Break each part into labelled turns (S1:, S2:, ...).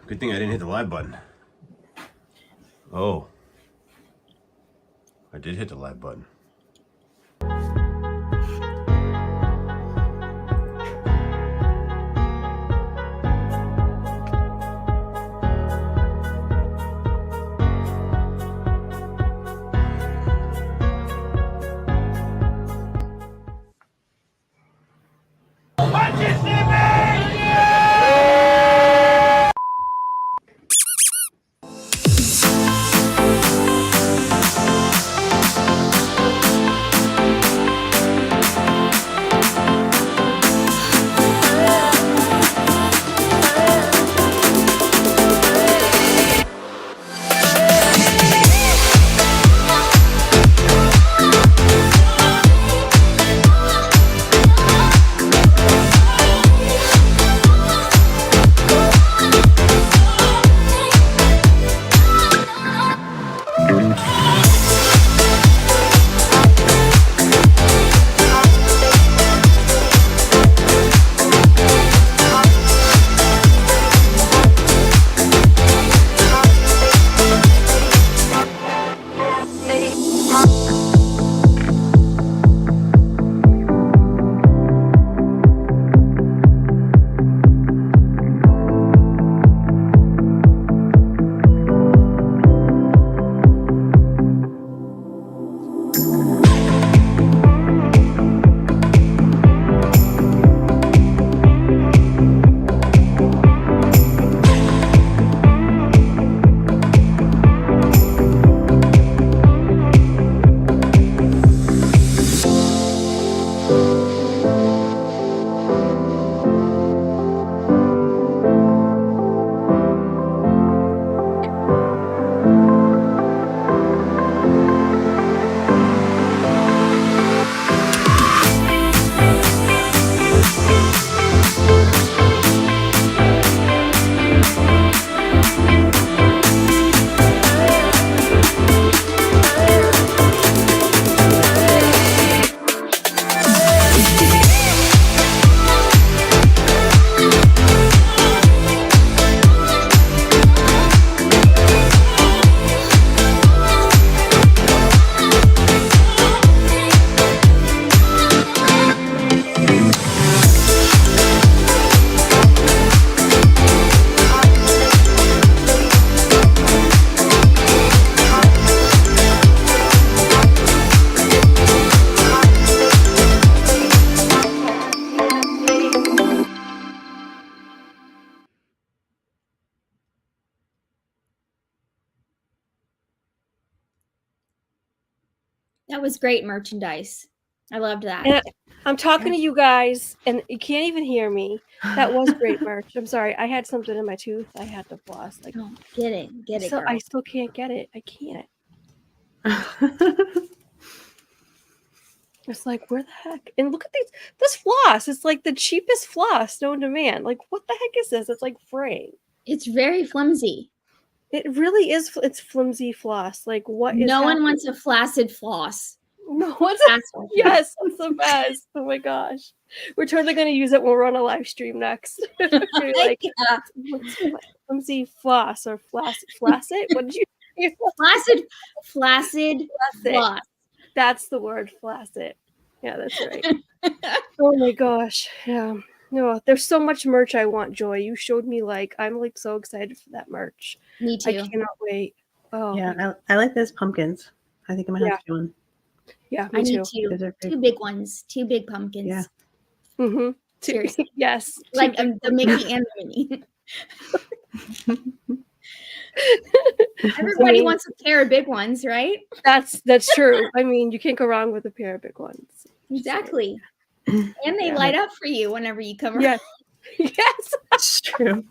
S1: Good thing I didn't hit the live button. Oh. I did hit the live button.
S2: That was great merchandise. I loved that.
S3: And I'm talking to you guys, and you can't even hear me. That was great merch. I'm sorry. I had something in my tooth. I had to floss. Like,
S2: oh, get it, girl.
S3: I still can't get it. I can't. It's like, where the heck? And look at this floss. It's like the cheapest floss known to man. Like, what the heck is this? It's like fraying.
S2: It's very flimsy.
S3: It really is. It's flimsy floss. Like, what is
S2: no
S3: happening?
S2: one wants a flaccid floss.
S3: No one's yes, that's the best. Oh my gosh. We're totally going to use it when we're on a live stream next. Like, what's flimsy floss or flaccid? What did you
S2: Flaccid floss.
S3: That's the word, flaccid. Yeah, that's right. Oh my gosh. Yeah. No, there's so much merch I want, Joy. You showed me, like, I'm like so excited for that merch.
S2: Me too.
S3: I cannot wait. Oh
S4: yeah, I like those pumpkins. I think I'm gonna have to do one.
S3: Yeah,
S2: I need two big ones, 2 big pumpkins.
S4: Yeah.
S3: Mm-hmm.
S2: Seriously.
S3: Yes.
S2: Like the Mickey and the Minnie. Everybody wants a pair of big ones, right?
S3: That's true. I mean, you can't go wrong with a pair of big ones.
S2: Exactly. And they light up for you whenever you come around.
S3: Yes.
S4: That's true.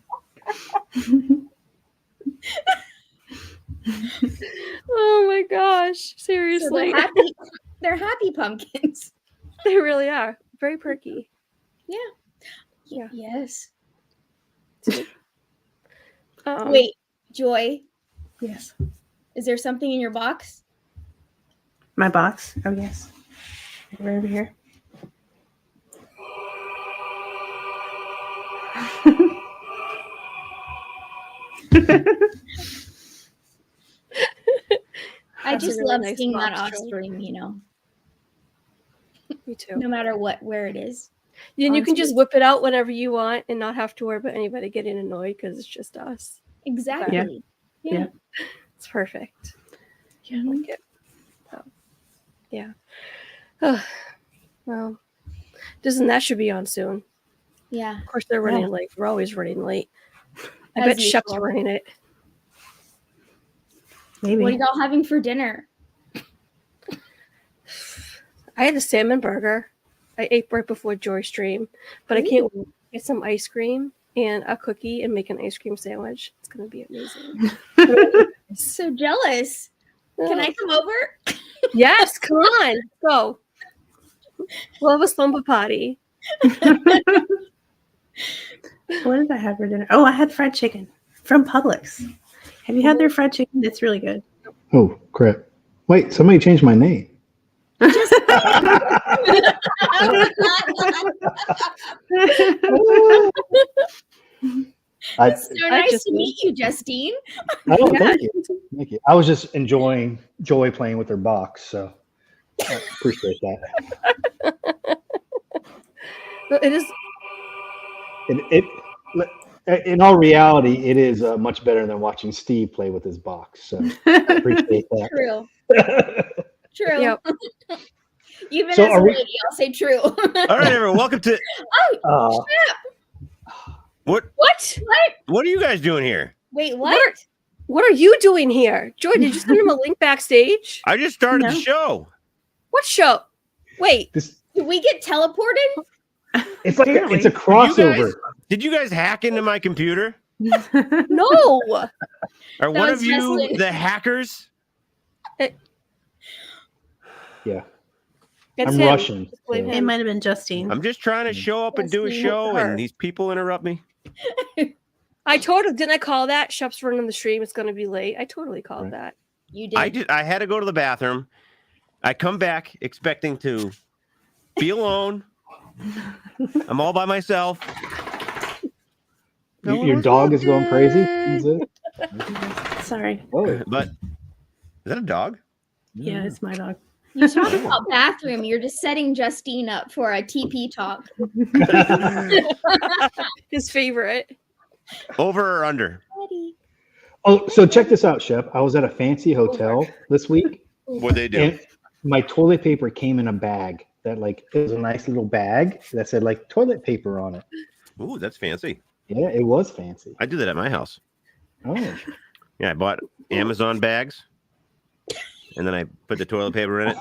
S3: Oh my gosh. Seriously.
S2: So they're happy pumpkins.
S3: They really are. Very perky.
S2: Yeah.
S3: Yeah.
S2: Yes.
S3: Wait,
S2: Joy.
S4: Yes.
S2: Is there something in your box?
S4: My box? Oh, yes. Right over here.
S2: I
S3: That's a
S2: just
S3: really
S2: love
S3: nice
S2: seeing that
S3: box,
S2: off
S3: Joe.
S2: stream, you know,
S3: Me too.
S2: no matter where it is.
S3: Then you
S2: on
S3: can
S2: stream.
S3: just whip it out whenever you want and not have to worry about anybody getting annoyed because it's just us.
S2: Exactly.
S4: Yeah.
S3: It's perfect. Yeah, I
S2: Mhm.
S3: like it. So, yeah. Oh, well, that should be on soon.
S2: Yeah.
S3: Of course, they're running late. We're always running late. I
S2: As
S3: bet Shep's
S2: usual.
S3: running it.
S4: Maybe.
S2: What are y'all having for dinner?
S3: I had a salmon burger. I ate right before Joy stream, but I can't wait to get some ice cream and a cookie and make an ice cream sandwich. It's going to be amazing.
S2: So jealous. Can I come over?
S3: Yes, come on. Go. We'll have a slumber party.
S4: What did I have for dinner? Oh, I had fried chicken from Publix. Have you had their fried chicken? It's really good.
S5: Oh, crap. Wait, somebody changed my name.
S2: It's so
S3: I
S2: nice
S3: just
S2: to meet you, Justine.
S5: Oh, thank you. Thank you. I was just enjoying Joy playing with her box, so I appreciate that.
S3: It is.
S5: In all reality, it is much better than watching Steve play with his box. So I appreciate that.
S2: True. True.
S3: Yep.
S2: Even
S5: So
S2: as a
S5: are we-
S2: lady, I'll say true.
S1: All right, everyone. Welcome to what?
S3: What?
S1: What are you guys doing here?
S2: Wait, what?
S3: What are you doing here? Joy, did you send him a link backstage?
S1: I just started
S4: No.
S1: the show.
S3: What show? Wait.
S2: Did we get teleported?
S5: It's like
S4: Apparently.
S5: it's a crossover.
S1: Did you guys hack into my computer?
S3: No.
S1: Are one
S2: was
S1: of you
S2: Justin.
S1: the hackers?
S5: Yeah,
S3: It's
S5: I'm
S3: him.
S5: Russian.
S3: Just blame
S5: so-
S4: It
S3: him.
S4: might have been Justine.
S1: I'm just trying to show up and do a
S3: Justine,
S1: show,
S3: her.
S1: and these people interrupt me.
S3: I told him, didn't I call that? Shep's running the stream. It's going to be late. I totally called
S5: Right.
S3: that.
S2: You did.
S1: I had to go to the bathroom. I come back expecting to be alone. I'm all by myself. No one
S5: Your
S1: was
S5: dog is going crazy.
S1: looking.
S5: Is it?
S4: Sorry.
S5: Whoa.
S1: But is that a dog?
S4: Yeah, it's my dog.
S2: You talk about bathroom. You're just setting Justine up for a TP talk.
S3: His favorite.
S1: Over or under?
S5: Oh, so check this out, Shep. I was at a fancy hotel this week,
S1: What they do?
S5: and my toilet paper came in a bag that, like, it was a nice little bag that said, like, toilet paper on it.
S1: Ooh, that's fancy.
S5: Yeah, it was fancy.
S1: I did that at my house.
S5: Oh,
S1: Yeah, I bought Amazon bags, and then I put the toilet paper in it.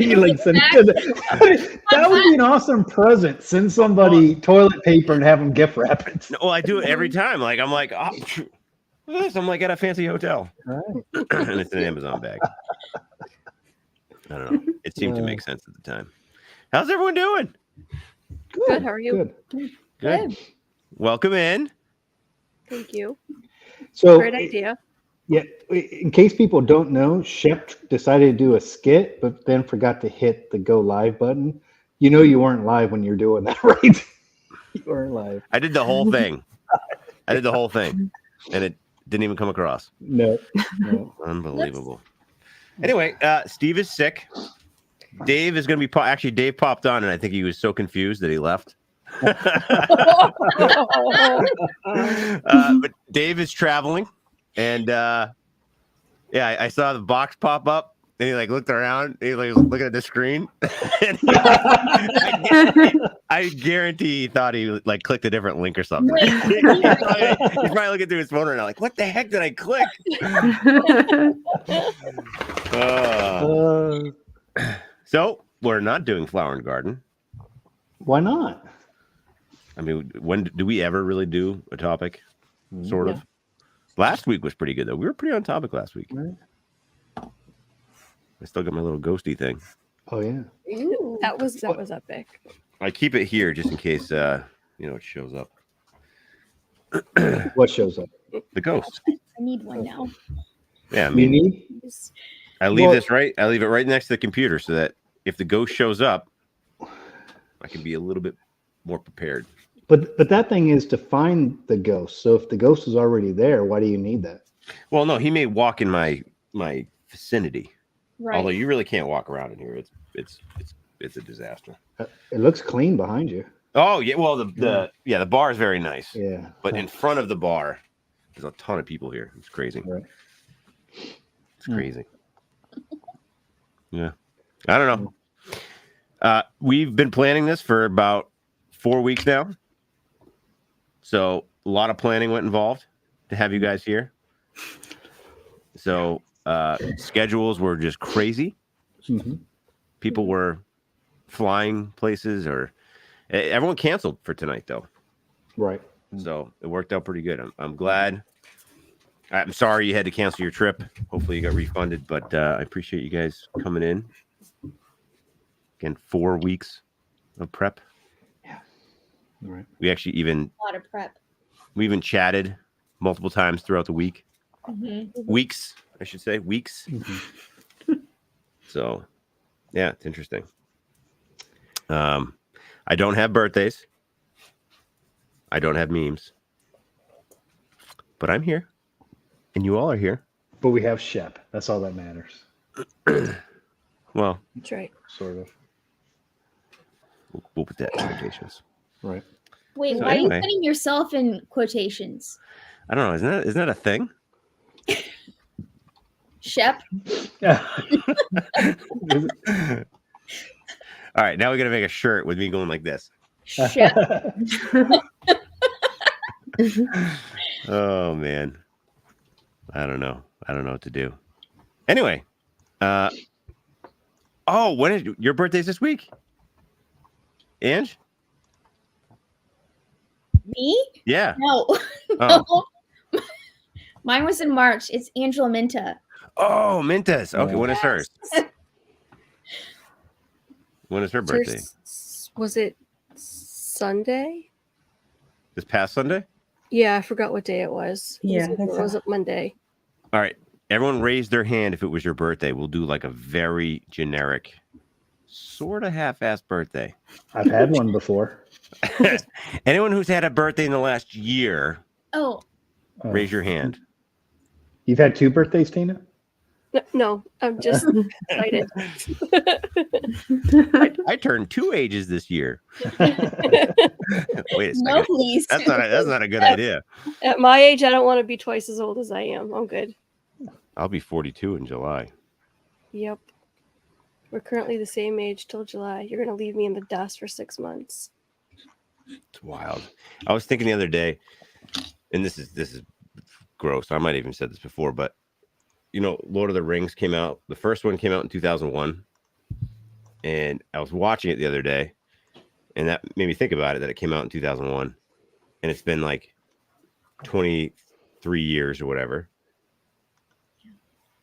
S5: You like send it to that would be an awesome present. Send somebody toilet paper and have them gift wrap it.
S1: No, well, I do it every time. Like I'm like, oh, look at this. I'm like at a fancy hotel,
S5: Right.
S1: and it's an Amazon bag. I don't know. It seemed to make sense at the time. How's everyone doing?
S3: Good, how are you?
S5: Good.
S1: Good. Welcome in.
S3: Thank you.
S5: So,
S3: Great idea.
S5: yeah, in case people don't know, Shep decided to do a skit, but then forgot to hit the go live button. You know, you weren't live when you're doing that, right? You weren't live.
S1: I did the whole thing. And it didn't even come across.
S5: No.
S1: Unbelievable. Anyway, Steve is sick. Dave is going to be actually Dave popped on, and I think he was so confused that he left. But Dave is traveling, and yeah, I saw the box pop up, and he like looked around. He like was looking at the screen, and I guarantee he thought he like clicked a different link or something. He's probably looking through his phone right now, like, what the heck did I click? So we're not doing Flower and Garden.
S5: Why not?
S1: I mean, when do we ever really do a topic? Sort of. Last week was pretty good though. We were pretty on topic last week.
S5: Right.
S1: I still got my little ghosty thing.
S5: Oh yeah.
S2: Ooh.
S3: That was epic.
S1: I keep it here just in case it shows up.
S5: What shows up?
S1: The ghost.
S2: I need one now.
S1: Yeah, I
S5: You
S1: mean,
S5: need?
S1: I leave
S5: Well-
S1: this right. I leave it right next to the computer so that if the ghost shows up, I can be a little bit more prepared.
S5: But that thing is to find the ghost. So if the ghost is already there, why do you need that?
S1: Well, no, he may walk in my vicinity.
S2: Right.
S1: Although you really can't walk around in here. It's a disaster.
S5: It looks clean behind you.
S1: Oh yeah, well the bar is very nice.
S5: Yeah.
S1: But in front of the bar, there's a ton of people here. It's crazy.
S5: Right.
S1: It's crazy. Yeah. I don't know. We've been planning this for about 4 weeks now. So a lot of planning went involved to have you guys here. So schedules were just crazy.
S5: Mm-hmm.
S1: People were flying places, or everyone canceled for tonight though.
S5: Right.
S1: So it worked out pretty good. I'm glad. I'm sorry you had to cancel your trip. Hopefully you got refunded, but I appreciate you guys coming in. Again, 4 weeks of prep.
S5: Yeah. All right.
S1: We actually even
S2: A lot of prep.
S1: we even chatted multiple times throughout the week.
S2: Mm-hmm.
S1: Weeks, I should say, weeks.
S5: Mm-hmm.
S1: So, yeah, it's interesting. I don't have birthdays. I don't have memes. But I'm here. And you all are here.
S5: But we have Shep. That's all that matters.
S1: Well,
S3: That's right.
S5: Sort of.
S1: we'll put that in quotations.
S5: Right.
S2: Wait,
S1: So
S2: why are
S1: anyway.
S2: you putting yourself in quotations?
S1: I don't know. Isn't that a thing?
S2: Shep?
S1: All right, now we're gonna make a shirt with me going like this.
S2: Shep.
S1: Oh man, I don't know what to do. Anyway, when is your birthday's this week? Ange?
S2: Me?
S1: Yeah.
S2: No.
S1: Oh.
S2: No. Mine was in March. It's Angela Minta.
S1: Oh, Mintas. Okay, when is
S2: Yes.
S1: hers? When is her birthday?
S3: Was it Sunday?
S1: This past Sunday?
S3: Yeah, I forgot what day it was.
S4: Yeah,
S3: It
S4: that's
S3: was it Monday?
S1: All right. Everyone raise their hand if it was your birthday. We'll do like a very generic, sort of half-assed birthday.
S5: I've had one before.
S1: Anyone who's had a birthday in the last year,
S2: Oh,
S1: raise your hand.
S5: You've had 2 birthdays, Tina?
S3: No, I'm just excited.
S1: I turned 2 ages this year. Wait a second.
S2: no, please.
S1: That's not a good idea.
S3: At my age, I don't want to be twice as old as I am. I'm good.
S1: I'll be 42 in July.
S3: Yep. We're currently the same age till July. You're going to leave me in the dust for 6 months.
S1: It's wild. I was thinking the other day, and this is gross. I might have even said this before, but you know, Lord of the Rings came out. The first one came out in 2001, and I was watching it the other day, and that made me think about it, that it came out in 2001, and it's been like 23 years or whatever.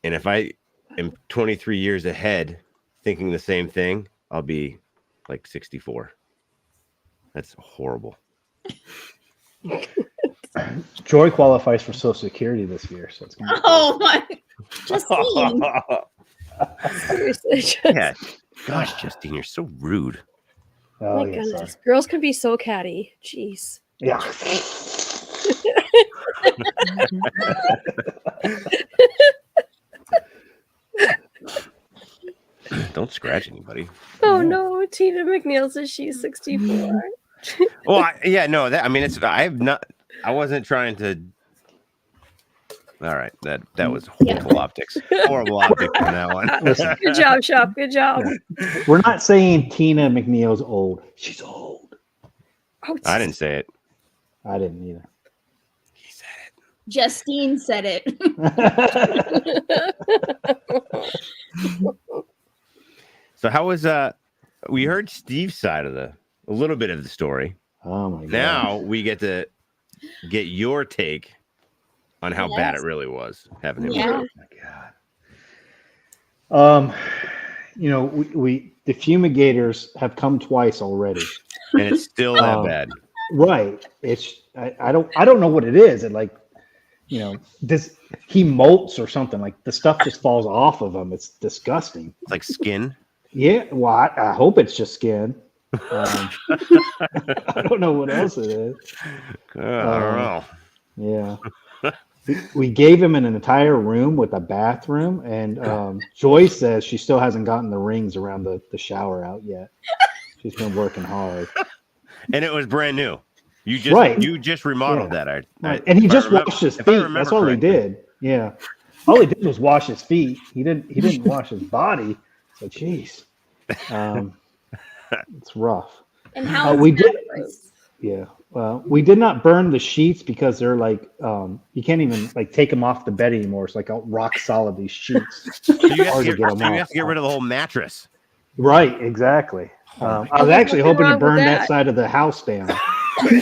S1: And if I am 23 years ahead thinking the same thing, I'll be like 64. That's horrible.
S5: Joy qualifies for Social Security this year, so it's gonna be
S2: Oh my. Justine.
S3: Seriously.
S1: Yeah. Gosh, Justine, you're so rude.
S5: Oh,
S3: My
S5: yeah,
S3: goodness.
S5: sorry.
S3: Girls can be so catty. Jeez.
S5: Yeah.
S1: Don't scratch anybody.
S3: Oh no, Tina McNeil says she's 64.
S1: Well, I wasn't trying to. All right, that was horrible optics. Horrible optics on that one.
S5: Listen,
S3: Good job, Shop. Good job.
S5: we're not saying Tina McNeil's old. She's old.
S3: Oh,
S1: I didn't say it.
S5: I didn't either.
S1: He said it.
S2: Justine said it.
S1: So how was we heard Steve's side of a little bit of the story.
S5: Oh my god.
S1: Now we get to get your take on how bad it
S2: Yes.
S1: really was having him.
S2: Yeah.
S5: Oh my god. You know, we the fumigators have come twice already.
S1: And it's still that bad.
S5: Right. It's I don't know what it is. It like, you know, this he molts or something, like the stuff just falls off of him. It's disgusting.
S1: It's like skin.
S5: Yeah, well, I hope it's just skin. I don't know what else it is.
S1: I don't know.
S5: Yeah. We gave him an entire room with a bathroom, and Joy says she still hasn't gotten the rings around the shower out yet. She's been working hard.
S1: And it was brand new. You just remodeled that.
S5: And he just washed his feet. That's all he did. Yeah. All he did was wash his feet. He didn't wash his body. So jeez. It's rough.
S2: And how
S5: we did.
S2: mattress?
S5: Yeah. Well, we did not burn the sheets because they're like you can't even like take them off the bed anymore. It's like a rock solid, these sheets.
S1: So you have
S5: Hard
S1: to
S5: to get 'em
S1: you
S5: off.
S1: have to get rid of the whole mattress.
S5: Right, exactly. I was actually
S3: Nothing
S5: hoping to
S3: wrong with
S5: burn that
S3: that.
S5: side of the house down. And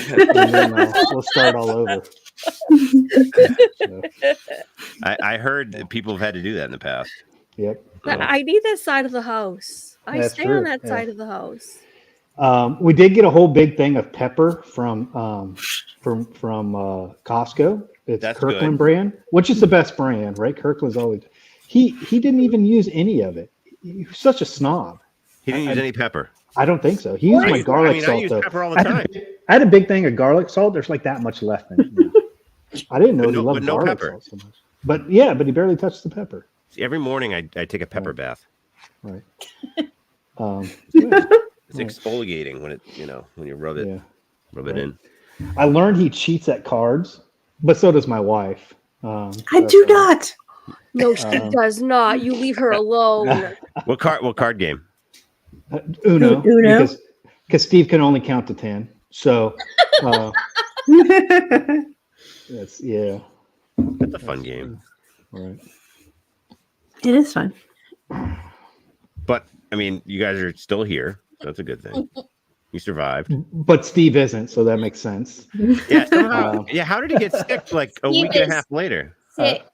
S5: then we'll start all over. So,
S1: I heard that people have had to do that in the past.
S5: yep.
S3: I need that side of the house. I
S5: That's
S3: stay
S5: true,
S3: on that
S5: yeah.
S3: side of the house.
S5: We did get a whole big thing of pepper from Costco. It's
S1: That's
S5: Kirkland
S1: good.
S5: brand, which is the best brand, right? Kirkland's always. He didn't even use any of it. He was such a snob.
S1: He didn't use any pepper.
S5: I don't think so. He used my garlic
S1: I
S5: salt
S1: use
S5: though.
S1: pepper all the
S5: I
S1: time.
S5: had a big thing of garlic salt. There's like that much left in it. Now. I didn't know
S1: But
S5: he
S1: no-
S5: loved
S1: but no
S5: garlic
S1: pepper.
S5: salt so much. But yeah, but he barely touched the pepper.
S1: See, every morning I take a pepper bath.
S5: Right.
S1: It's exfoliating when when you rub it
S5: Yeah.
S1: it in.
S5: I learned he cheats at cards, but so does my wife.
S4: I do not.
S3: No, she does not. You leave her alone.
S1: What card game?
S5: Uno.
S4: Uno?
S5: Because Steve can only count to 10. So that's
S1: That's a fun game.
S5: right.
S4: It is fun.
S1: But I mean, you guys are still here. So that's a good thing. You survived.
S5: But Steve isn't, so that makes sense.
S1: Yeah. Somehow, how did he get sick like a
S2: Steve
S1: week and
S2: is
S1: a half later?
S2: Sick.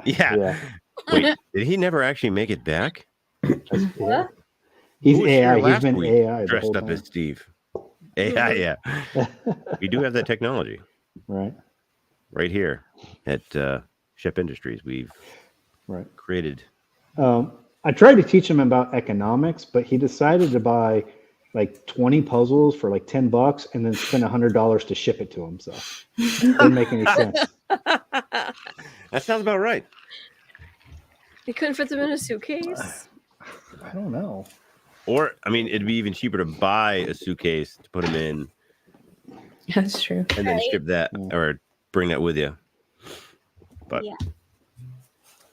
S1: Yeah. Wait, did he never actually make it back?
S2: What?
S5: He's
S1: Who was here
S5: AI. He's
S1: last
S5: been
S1: week
S5: AI the
S1: dressed
S5: whole
S1: up
S5: time.
S1: as Steve. AI, yeah. We do have that technology
S5: Right.
S1: right here at Shep Industries. We've
S5: Right.
S1: created.
S5: I tried to teach him about economics, but he decided to buy like 20 puzzles for like $10 and then spend $100 to ship it to him. So it didn't make any sense.
S1: That sounds about right.
S3: You couldn't fit them in a suitcase.
S5: I don't know.
S1: Or, I mean, it'd be even cheaper to buy a suitcase to put them in
S4: That's true.
S1: and then
S2: Right.
S1: ship that or bring that with you. But
S2: Yeah.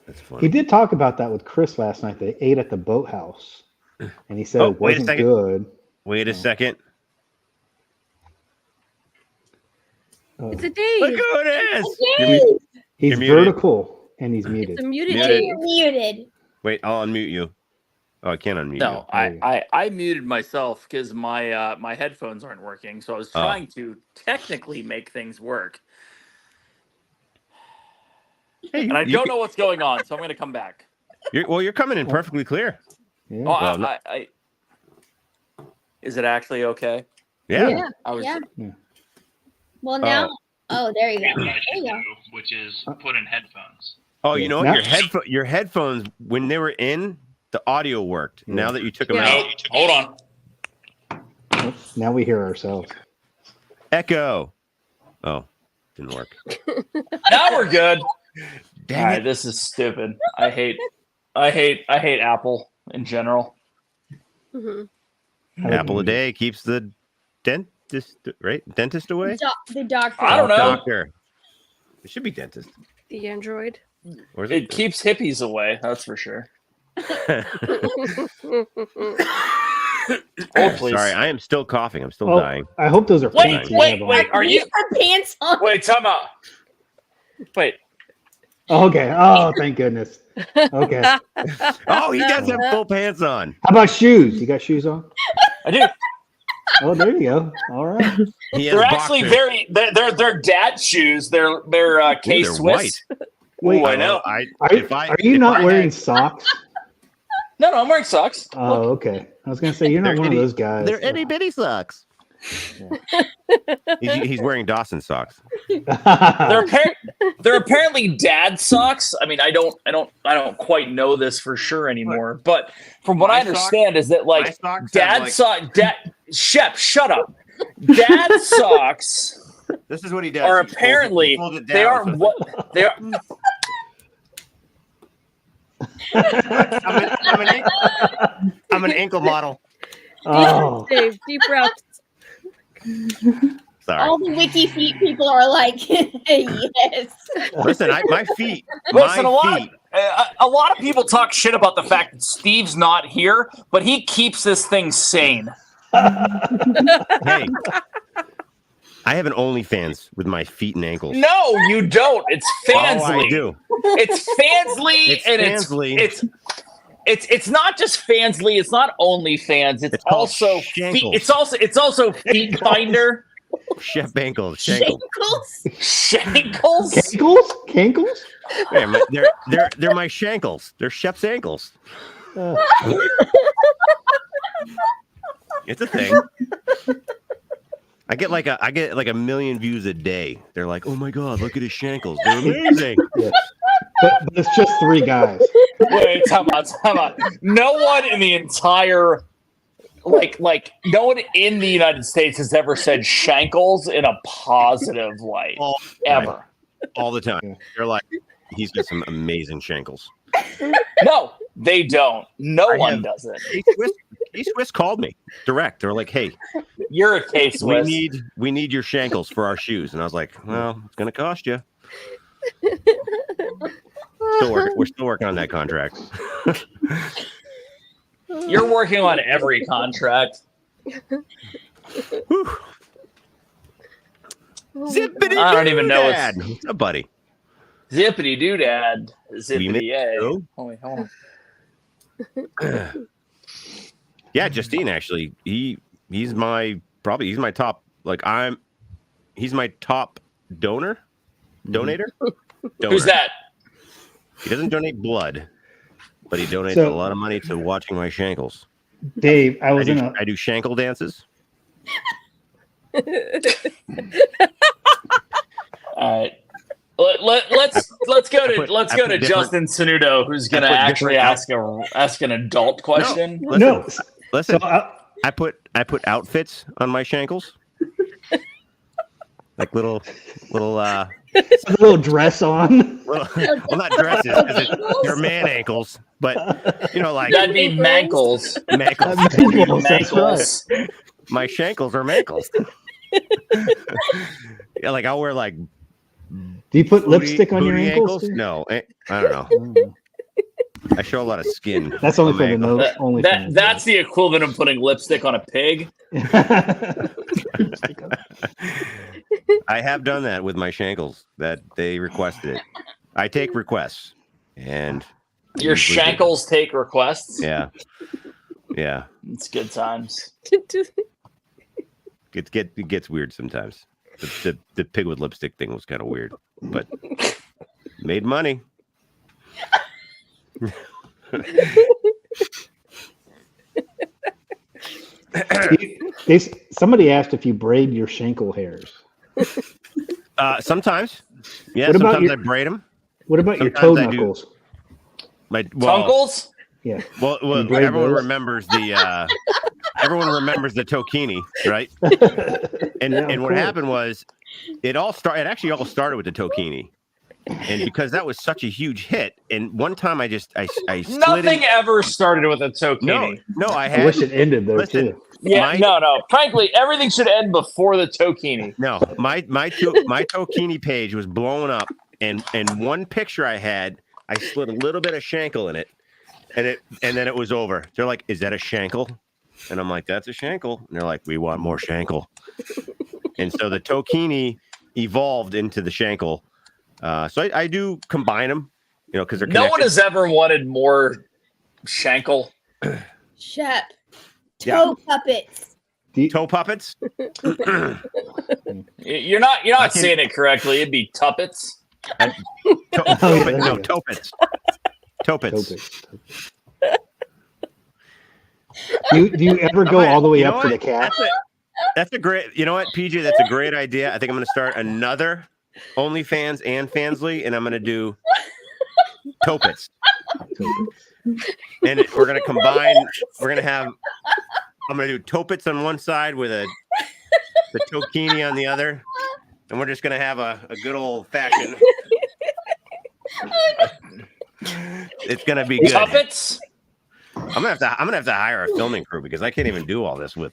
S1: that's fun.
S5: He did talk about that with Chris last night. They ate at the boathouse, and he said
S1: Oh,
S5: it
S1: wait a
S5: wasn't
S1: second.
S5: good.
S1: Wait a second.
S3: It's a
S1: Look
S3: Dave.
S1: who it is.
S2: Yay!
S5: He's
S1: You're muted.
S5: vertical and he's muted.
S3: It's a muted
S1: Muted.
S3: Dave.
S2: You're muted.
S1: Wait, I'll unmute you. Oh, I can't unmute
S6: No,
S1: you.
S6: I muted myself because my headphones aren't working. So I was
S1: Oh.
S6: trying to technically make things work,
S1: Hey,
S6: and I don't know what's going on. So I'm going to come back.
S1: You're coming in perfectly clear.
S5: Yeah.
S6: Oh,
S1: Well,
S6: is it actually okay?
S1: Yeah.
S2: Yeah.
S6: I was.
S2: Yeah. Well, now. Oh, there you go. There you go.
S7: Which is put in headphones.
S1: Oh, you know what?
S5: Now-
S1: Your headphones, when they were in, the audio worked.
S5: Yeah.
S1: Now that you took them
S3: Yeah.
S1: out,
S6: Hold on.
S5: Now we hear ourselves.
S1: echo. Oh, didn't work.
S6: Now we're good.
S1: Dang
S6: All right,
S1: it.
S6: this is stupid. I hate Apple in general.
S3: Mhm.
S1: Apple a day keeps the dentist, right? Dentist away?
S2: The doctor.
S6: I don't know.
S1: Doctor. It should be dentist.
S3: The Android.
S1: Or is
S6: It keeps hippies away. That's for sure. Hold, please.
S1: Sorry, I am still coughing. I'm still
S5: Oh,
S1: dying.
S5: I hope those are
S6: Wait,
S5: pants you
S6: wait,
S5: have on.
S6: wait. Are you?
S2: Her pants on.
S6: Wait, time out. Wait.
S5: Okay. Oh, thank goodness. Okay. How
S1: Oh, he does have full pants on.
S5: about shoes? You got shoes on?
S6: I do.
S5: Oh, there you go. All right.
S1: He has
S6: They're actually
S1: boxers.
S6: they're dad shoes. They're K
S1: they're
S6: Swiss.
S5: Wait,
S6: Ooh, I know.
S5: Are you not wearing socks?
S6: No, I'm wearing socks.
S5: Oh, okay. I was gonna say you're not
S1: They're
S5: one of
S1: itty-
S5: those guys.
S1: They're itty bitty socks. He's wearing Dawson socks.
S6: They're apparently dad socks. I mean, I don't quite know this for sure anymore. But from what I understand, is that like Shep, shut up. Dad socks.
S1: This is what he does.
S6: Are apparently they aren't what they are.
S1: I'm an ankle model.
S5: Oh,
S3: Dave, deep breaths.
S1: Sorry.
S2: All the wiki feet people are like, yes.
S1: Listen, my feet.
S6: Listen,
S1: My feet.
S6: a lot of people talk shit about the fact that Steve's not here, but he keeps this thing sane.
S1: Hey, I have an OnlyFans with my feet and ankles.
S6: No, you don't. It's Fansly.
S1: Oh, I do.
S6: It's Fansly,
S1: It's
S6: and
S1: Fansly.
S6: it's not just Fansly. It's not OnlyFans. It's
S1: called
S6: also
S1: Shankles.
S6: it's also Feet Finder.
S1: Chef ankles. Shankles.
S6: Shankles.
S5: Cankles?
S1: Yeah, they're my shankles. They're Shep's ankles. It's a thing. I get like a million views a day. They're like, oh my god, look at his shankles. They're amazing.
S5: Yeah. But it's just 3 guys.
S6: Wait, time out. No one in the entire like no one in the United States has ever said Shankles in a positive light. Ever.
S1: All the time. They're like, he's got some amazing shankles.
S6: No, they don't. No one does it.
S1: K-Swiss called me direct. They're like, hey,
S6: You're a case
S1: we
S6: with.
S1: need your shankles for our shoes. And I was like, well, it's gonna cost you. We're still working on that contract.
S6: You're working on every contract.
S1: Zippity
S6: I don't even know
S1: dad. What's up, buddy?
S6: Zippity doodad.
S1: We
S6: Zippity
S1: made
S6: yay.
S1: it.
S6: Hold on.
S1: Yeah, Justine actually. He's my top he's my top donator. Donor.
S6: Who's that?
S1: He doesn't donate blood, but he donates a lot of money to watching my shankles.
S5: Dave, I
S1: do shankle dances.
S6: All right. Let's go to Justin Sanudo, who's gonna actually ask an adult question.
S1: Listen.
S5: So
S1: I put outfits on my shankles, like little
S5: a little dress on.
S1: well, not dresses because they're man ankles, but like
S6: That'd be mankles.
S1: Mankles.
S5: That's right.
S1: My shankles are mankles. Yeah, like I'll wear like.
S5: Do you put lipstick on your
S1: booty
S5: ankles?
S1: No, I don't know. I show a lot of skin.
S5: That's only for the nose. Only
S6: That's the equivalent of putting lipstick on a pig.
S1: I have done that with my shankles. That they requested it. I take requests, and
S6: Your shankles take requests.
S1: Yeah.
S6: It's good times.
S1: It gets weird sometimes. The pig with lipstick thing was kind of weird, but made money.
S5: Somebody asked if you braid your shankle hairs.
S1: Sometimes. Yeah,
S5: What about
S1: sometimes I braid them.
S5: What about your
S1: Sometimes
S5: toe
S1: I do.
S5: knuckles?
S6: Tunkles?
S5: Yeah.
S1: Well,
S5: braid
S1: everyone
S5: those?
S1: remembers the tokini, right? And what happened was it actually all started with the tokini. And because that was such a huge hit, and one time I slid
S6: Nothing ever started with a tokini.
S1: No, I
S5: I wish it ended there too.
S6: Yeah, no. Frankly, everything should end before the tokini.
S1: No, my tokini page was blowing up, and one picture I had, I slid a little bit of shankle in it, and then it was over. They're like, "Is that a shankle?" And I'm like, "That's a shankle." And they're like, "We want more shankle." And so the tokini evolved into the shankle. So I do combine them, because they're connected.
S6: No one has ever wanted more shankle.
S2: Shep. Toe puppets.
S1: Toe puppets.
S6: You're not saying it correctly. It'd be tuppets.
S1: Topets. Topets.
S5: Do you ever go all the way up to the cat?
S1: That's a great. You know what, PJ? That's a great idea. I think I'm going to start another OnlyFans and Fansly, and I'm going to do Topits. And we're going to combine. We're going to have. I'm going to do Topits on one side with the Tokini on the other, and we're just going to have a good old fashioned. It's going to be good.
S6: Tuppets?
S1: I'm gonna have to hire a filming crew because I can't even do all this with,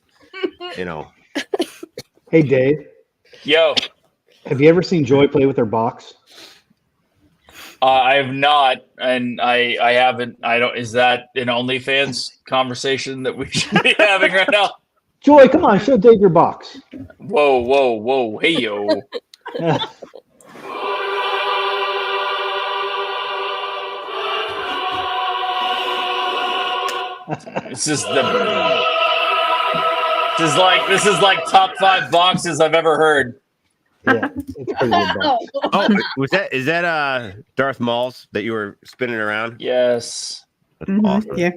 S1: you know.
S5: Hey, Dave.
S6: Yo.
S5: Have you ever seen Joy play with her box?
S6: I have not, and I haven't. I don't. Is that an OnlyFans conversation that we should be having right now?
S5: Joy, come on, show Dave your box.
S6: Whoa. Hey, yo. This is like top 5 boxes I've ever heard.
S5: Yeah, it's pretty good box.
S1: Oh, is that Darth Maul's that you were spinning around?
S6: Yes.
S1: That's awesome.
S4: Yeah.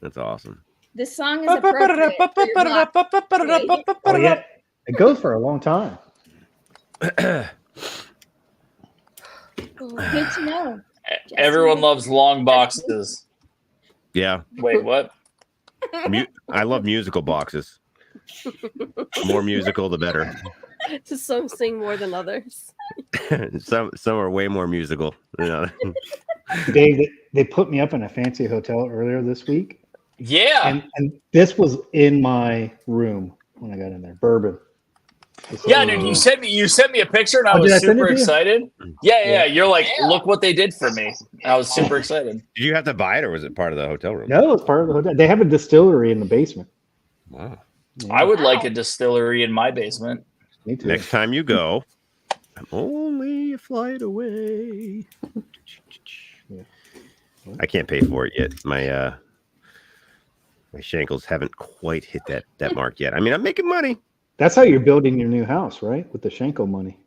S1: That's awesome.
S2: This song is appropriate for your block.
S5: Oh, yeah. It goes for a long time.
S2: Good to know.
S6: Everyone loves long boxes.
S1: Yeah,
S6: Wait, what?
S1: I love musical boxes. The more musical, the better.
S3: Some sing more than others.
S1: Some are way more musical. You know?
S5: Dave, they put me up in a fancy hotel earlier this week.
S6: Yeah.
S5: And this was in my room when I got in there. Bourbon.
S6: Yeah, dude, you sent me a picture and I
S5: Oh, did I
S6: was
S5: send it
S6: super
S5: to you?
S6: excited. Yeah. You're like, look what they did for me. I was super excited.
S1: Did you have to buy it, or was it part of the hotel room?
S5: No, it's part of the hotel. They have a distillery in the basement.
S1: Wow.
S5: Yeah,
S6: I would like a distillery in my basement.
S5: me too.
S1: Next time you go, I'm only a flight away.
S5: Yeah.
S1: I can't pay for it yet. My Shankles haven't quite hit that mark yet. I mean, I'm making money.
S5: That's how you're building your new house, right? With the Shankle money.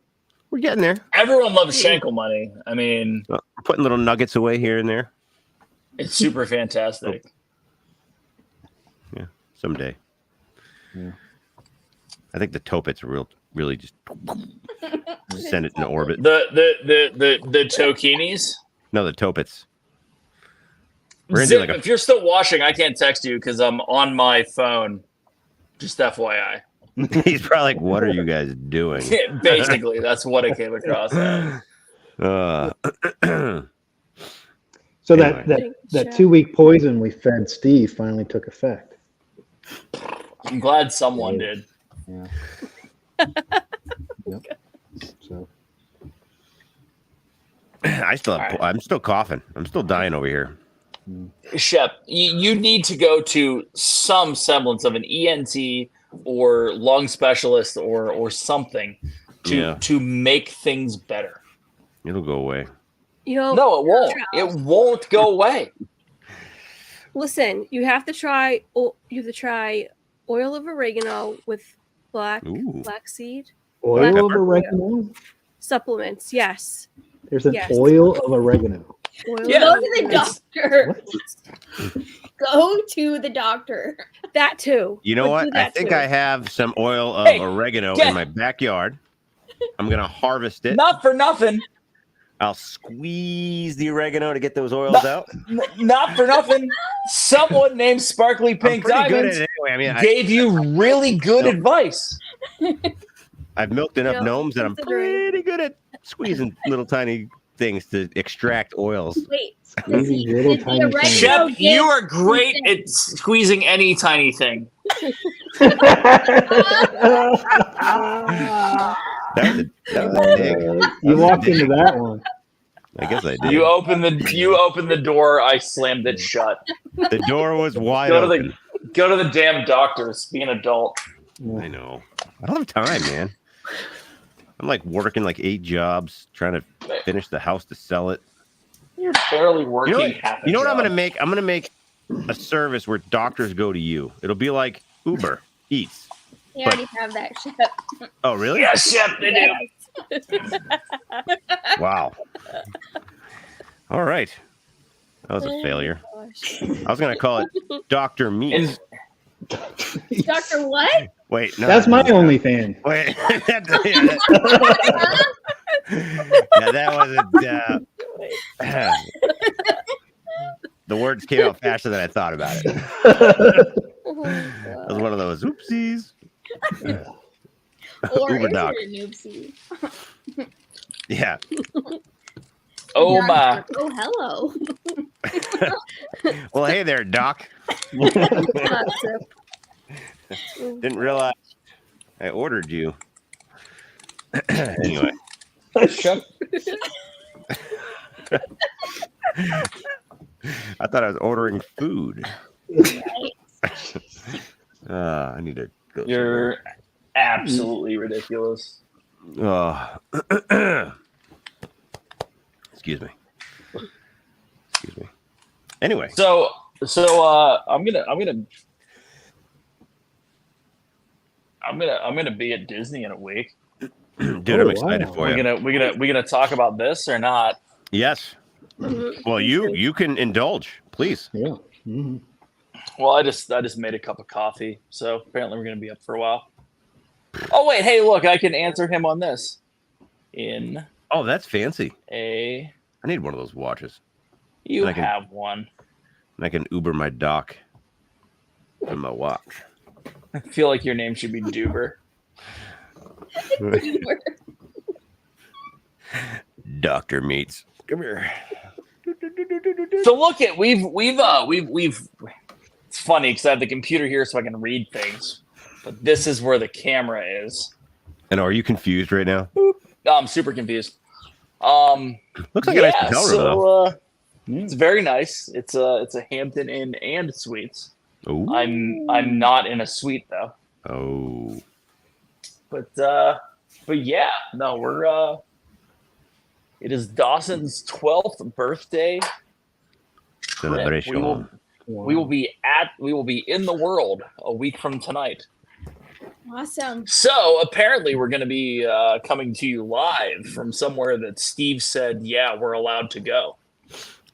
S1: We're getting there.
S6: Everyone loves Shankle money. I mean,
S1: We're putting little nuggets away here and there.
S6: it's super fantastic.
S1: Yeah, someday.
S5: Yeah.
S1: I think the Topits really just send it into orbit.
S6: The Tokinis.
S1: No, the Topits. We're gonna do
S6: Zip,
S1: like a
S6: if you're still watching, I can't text you because I'm on my phone. Just FYI.
S1: He's probably like, "What are you guys doing?"
S6: Basically, that's what I came across.
S5: So
S1: Anyway.
S5: that 2-week poison we fed Steve finally took effect.
S6: I'm glad someone did.
S5: Yeah. Yep. So
S1: I'm still coughing. I'm still dying over here.
S6: Shep, you need to go to some semblance of an ENT or lung specialist or something to make things better.
S1: It'll go away.
S3: No,
S6: it won't. It won't go away.
S3: Listen, you have to try oil of oregano with black seed
S5: oil of oregano.
S3: supplements. Yes.
S5: There's an
S3: Yes.
S5: oil of oregano.
S6: Yeah.
S2: Go to the doctor.
S5: What?
S2: Go to the doctor.
S3: That too.
S1: You know
S3: Would
S1: what?
S3: do
S1: I
S3: that
S1: think
S3: too.
S1: I have some oil of
S6: Hey,
S1: oregano
S6: get-
S1: in my backyard. I'm gonna harvest it.
S6: Not for nothing.
S1: I'll squeeze the oregano to get those oils out.
S6: Not for nothing. Someone named Sparkly
S1: I'm
S6: Pink
S1: pretty good
S6: Diamonds
S1: at it anyway. I mean,
S6: gave you really good advice.
S1: I've milked enough
S3: Yeah,
S1: gnomes that I'm
S3: considering-
S1: pretty good at squeezing little tiny things to extract oils.
S2: Wait.
S5: Squeezing little
S2: the
S5: tiny
S2: oregano
S5: things.
S6: Shep,
S2: gives
S6: you are great
S2: consent.
S6: at squeezing any tiny thing.
S1: That was a dig.
S5: You walked into that one.
S1: I guess I did.
S6: You open the door, I slammed it shut.
S1: The door was wide
S6: Go to
S1: open.
S6: the damn doctors. Be an adult.
S1: I know. I don't have time, man. I'm like working like 8 jobs, trying to finish the house to sell it.
S6: You're barely working.
S1: You know what I'm gonna make? I'm gonna make a service where doctors go to you. It'll be like Uber Eats.
S2: You already have that shit.
S1: Oh, really?
S6: Yeah, Shep, they do.
S1: Wow. All right. That was a failure.
S3: Gosh.
S1: I was gonna call it Dr. Meats.
S2: Doctor what?
S1: Wait, no,
S5: That's my
S1: doesn't
S5: only
S1: count.
S5: fan.
S1: Wait, yeah, that wasn't. The words came out faster than I thought about it. That was one of those oopsies.
S2: Or
S1: Uber
S2: is
S1: doc.
S2: it an oopsie?
S1: Yeah.
S6: Oh
S2: Not
S6: my.
S2: sure. Oh, hello.
S1: Well, hey there, Doc. Didn't realize I ordered you. Anyway.
S6: Shep,
S1: I thought I was ordering food. I need to go.
S6: you're absolutely ridiculous.
S1: Excuse me. Anyway,
S6: So I'm gonna be at Disney in a week.
S1: dude,
S5: Oh,
S1: I'm excited
S5: wow.
S1: for you.
S6: We gonna talk about this or not?
S1: Yes. Well, you can indulge, please.
S5: Yeah. Mhm.
S6: Well, I just made a cup of coffee, so apparently we're gonna be up for a while. Oh wait, hey, look, I can answer him on this. In
S1: Oh, that's fancy.
S6: a
S1: I need one of those watches.
S6: you
S1: And I can-
S6: have one.
S1: And I can Uber my Doc and my watch.
S6: I feel like your name should be Duber.
S1: Doctor Meats. Come here.
S6: So look at we've it's funny because I have the computer here so I can read things, but this is where the camera is.
S1: And are you confused right now?
S6: I'm super confused.
S1: Looks like a nice hotel room, though.
S6: It's very nice. It's a Hampton Inn and Suites.
S1: Ooh.
S6: I'm not in a suite though.
S1: Oh.
S6: But yeah, no, we're it is Dawson's 12th birthday trip.
S1: Celebration.
S6: We will be in the world a week from tonight.
S2: Awesome.
S6: So apparently we're going to be coming to you live from somewhere that Steve said, yeah, we're allowed to go.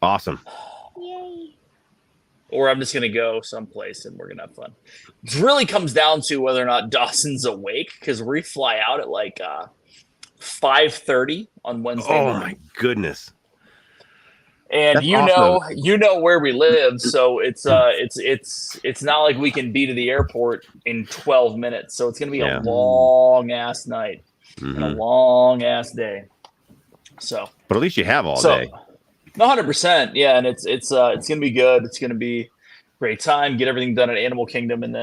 S1: Awesome.
S2: Yay.
S6: Or I'm just going to go someplace and we're going to have fun. It really comes down to whether or not Dawson's awake because we fly out at like 5:30 on Wednesday
S1: Oh
S6: morning.
S1: my goodness.
S6: And
S1: That's
S6: you
S1: awesome.
S6: know where we live, so it's not like we can be to the airport in 12 minutes. So it's going to be
S1: Yeah.
S6: a long ass night and a
S1: Mhm.
S6: long ass day. So,
S1: But at least you have all day.
S6: 100%, yeah, and it's going to be good. It's going to be a great time. Get everything done at Animal Kingdom, and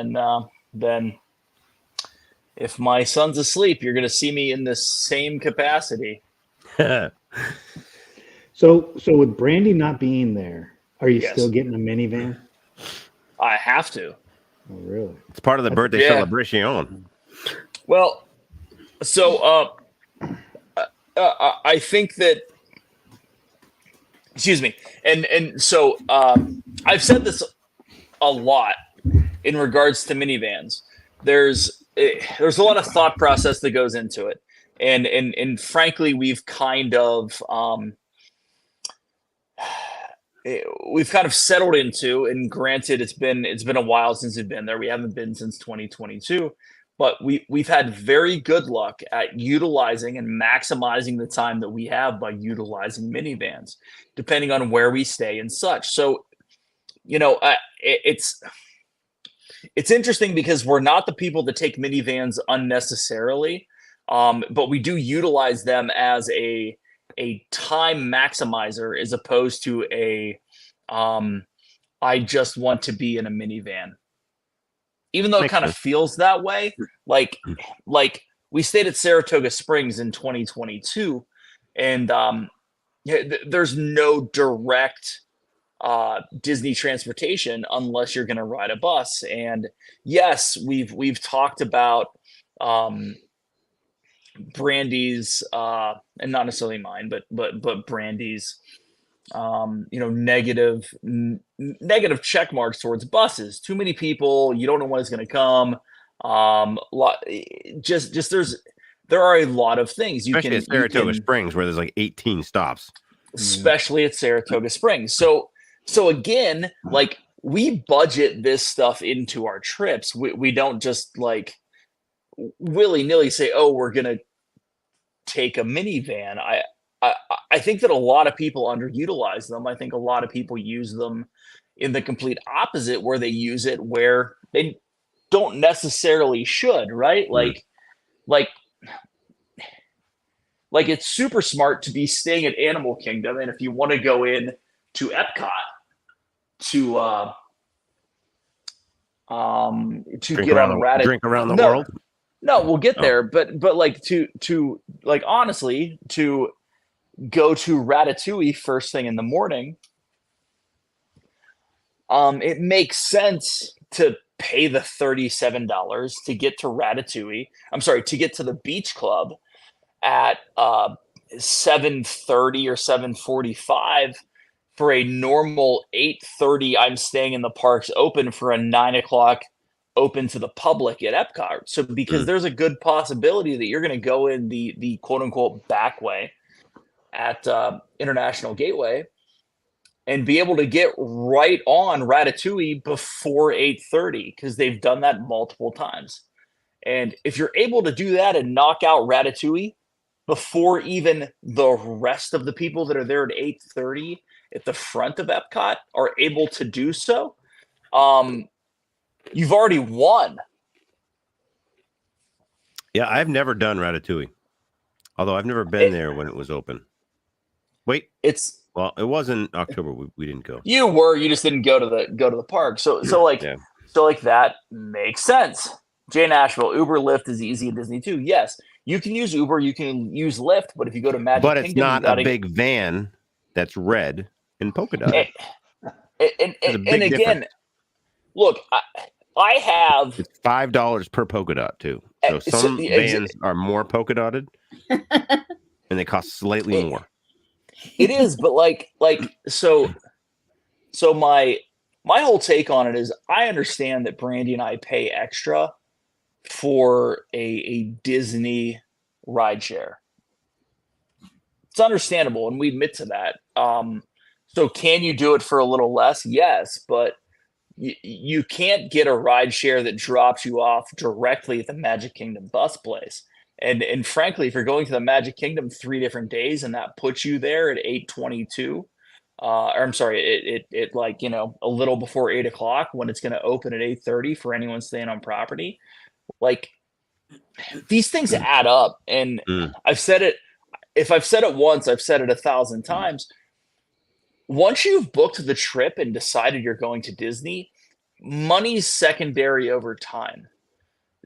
S6: then if my son's asleep, you're going to see me in the same capacity.
S5: So with Brandy not being there, are you
S6: Yes.
S5: still getting a minivan?
S6: I have to.
S5: Oh, really?
S1: It's part of the birthday
S6: Yeah.
S1: celebration.
S6: Well, so I think that, excuse me, and so I've said this a lot in regards to minivans. There's a lot of thought process that goes into it, and frankly, we've kind of settled into, and granted, it's been a while since we've been there. We haven't been since 2022, but we've had very good luck at utilizing and maximizing the time that we have by utilizing minivans, depending on where we stay and such. So, it's interesting because we're not the people that take minivans unnecessarily, but we do utilize them as a time maximizer as opposed to I just want to be in a minivan. Even though it
S1: Makes
S6: kind of
S1: sense.
S6: feels that way, like we stayed at Saratoga Springs in 2022, and there's no direct Disney transportation unless you're going to ride a bus. And yes, we've talked about Brandy's and not necessarily mine, but Brandy's negative check marks towards buses. Too many people, you don't know when it's going to come. There are a lot of things
S1: Especially at Saratoga Springs, where there's like 18 stops.
S6: Especially at Saratoga Springs. So again, like we budget this stuff into our trips. We don't just like willy-nilly say, oh, we're going to take a minivan. I think that a lot of people underutilize them. I think a lot of people use them in the complete opposite, where they use it where they don't necessarily should, right? Like it's super smart to be staying at Animal Kingdom, and if you want to go in to Epcot to
S1: Drink
S6: get
S1: around
S6: on
S1: drink around the world.
S6: No, we'll get there, but like to like honestly to go to Ratatouille first thing in the morning, it makes sense to pay the $37 to get to Ratatouille. I'm sorry, to get to the beach club at 7:30 or 7:45 for a normal 8:30. I'm staying in the parks open for a 9 o'clock open to the public at Epcot. So because there's a good possibility that you're going to go in the quote unquote back way at International Gateway and be able to get right on Ratatouille before 8:30, because they've done that multiple times. And if you're able to do that and knock out Ratatouille before even the rest of the people that are there at 8:30 at the front of Epcot are able to do so, you've already won.
S1: Yeah, I've never done Ratatouille, although I've never been there when it was open. Wait, well, it was in October. We didn't go.
S6: You just didn't go to the park. So that makes sense. Jay Nashville, Uber, Lyft is easy at Disney too. Yes, you can use Uber, you can use Lyft, but if you go to Magic Kingdom,
S1: it's not a big van that's red and polka dot.
S6: And again, difference. Look, I have
S1: it's $5 per polka dot too. So some vans are more polka dotted, and they cost slightly more.
S6: It is, but so my whole take on it is, I understand that Brandy and I pay extra for a Disney rideshare. It's understandable, and we admit to that. So can you do it for a little less? Yes, but you can't get a rideshare that drops you off directly at the Magic Kingdom bus place. And frankly, if you're going to the Magic Kingdom 3 different days and that puts you there at 8:22, or I'm sorry, it like, a little before 8 o'clock when it's going to open at 8:30 for anyone staying on property, like these things add up. And I've said it. If I've said it once, I've said it 1,000 times. Once you've booked the trip and decided you're going to Disney, money's secondary over time.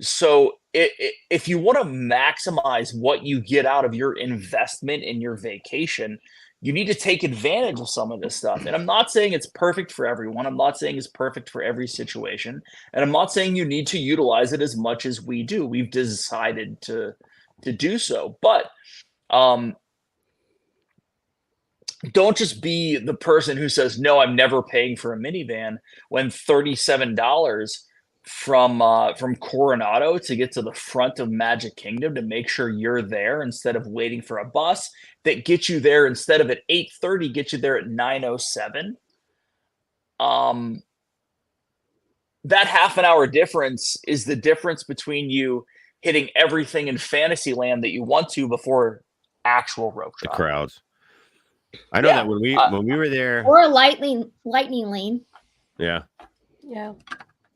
S6: So if you want to maximize what you get out of your investment in your vacation, you need to take advantage of some of this stuff. And I'm not saying it's perfect for everyone. I'm not saying it's perfect for every situation. And I'm not saying you need to utilize it as much as we do. We've decided to do so. But don't just be the person who says, no, I'm never paying for a minivan, when $37 from Coronado to get to the front of Magic Kingdom to make sure you're there instead of waiting for a bus that gets you there instead of at 8:30, get you there at 9:07. That half an hour difference is the difference between you hitting everything in Fantasyland that you want to before actual rope drop.
S1: The crowds. I know that when we were there,
S2: or a lightning lane.
S3: Yeah.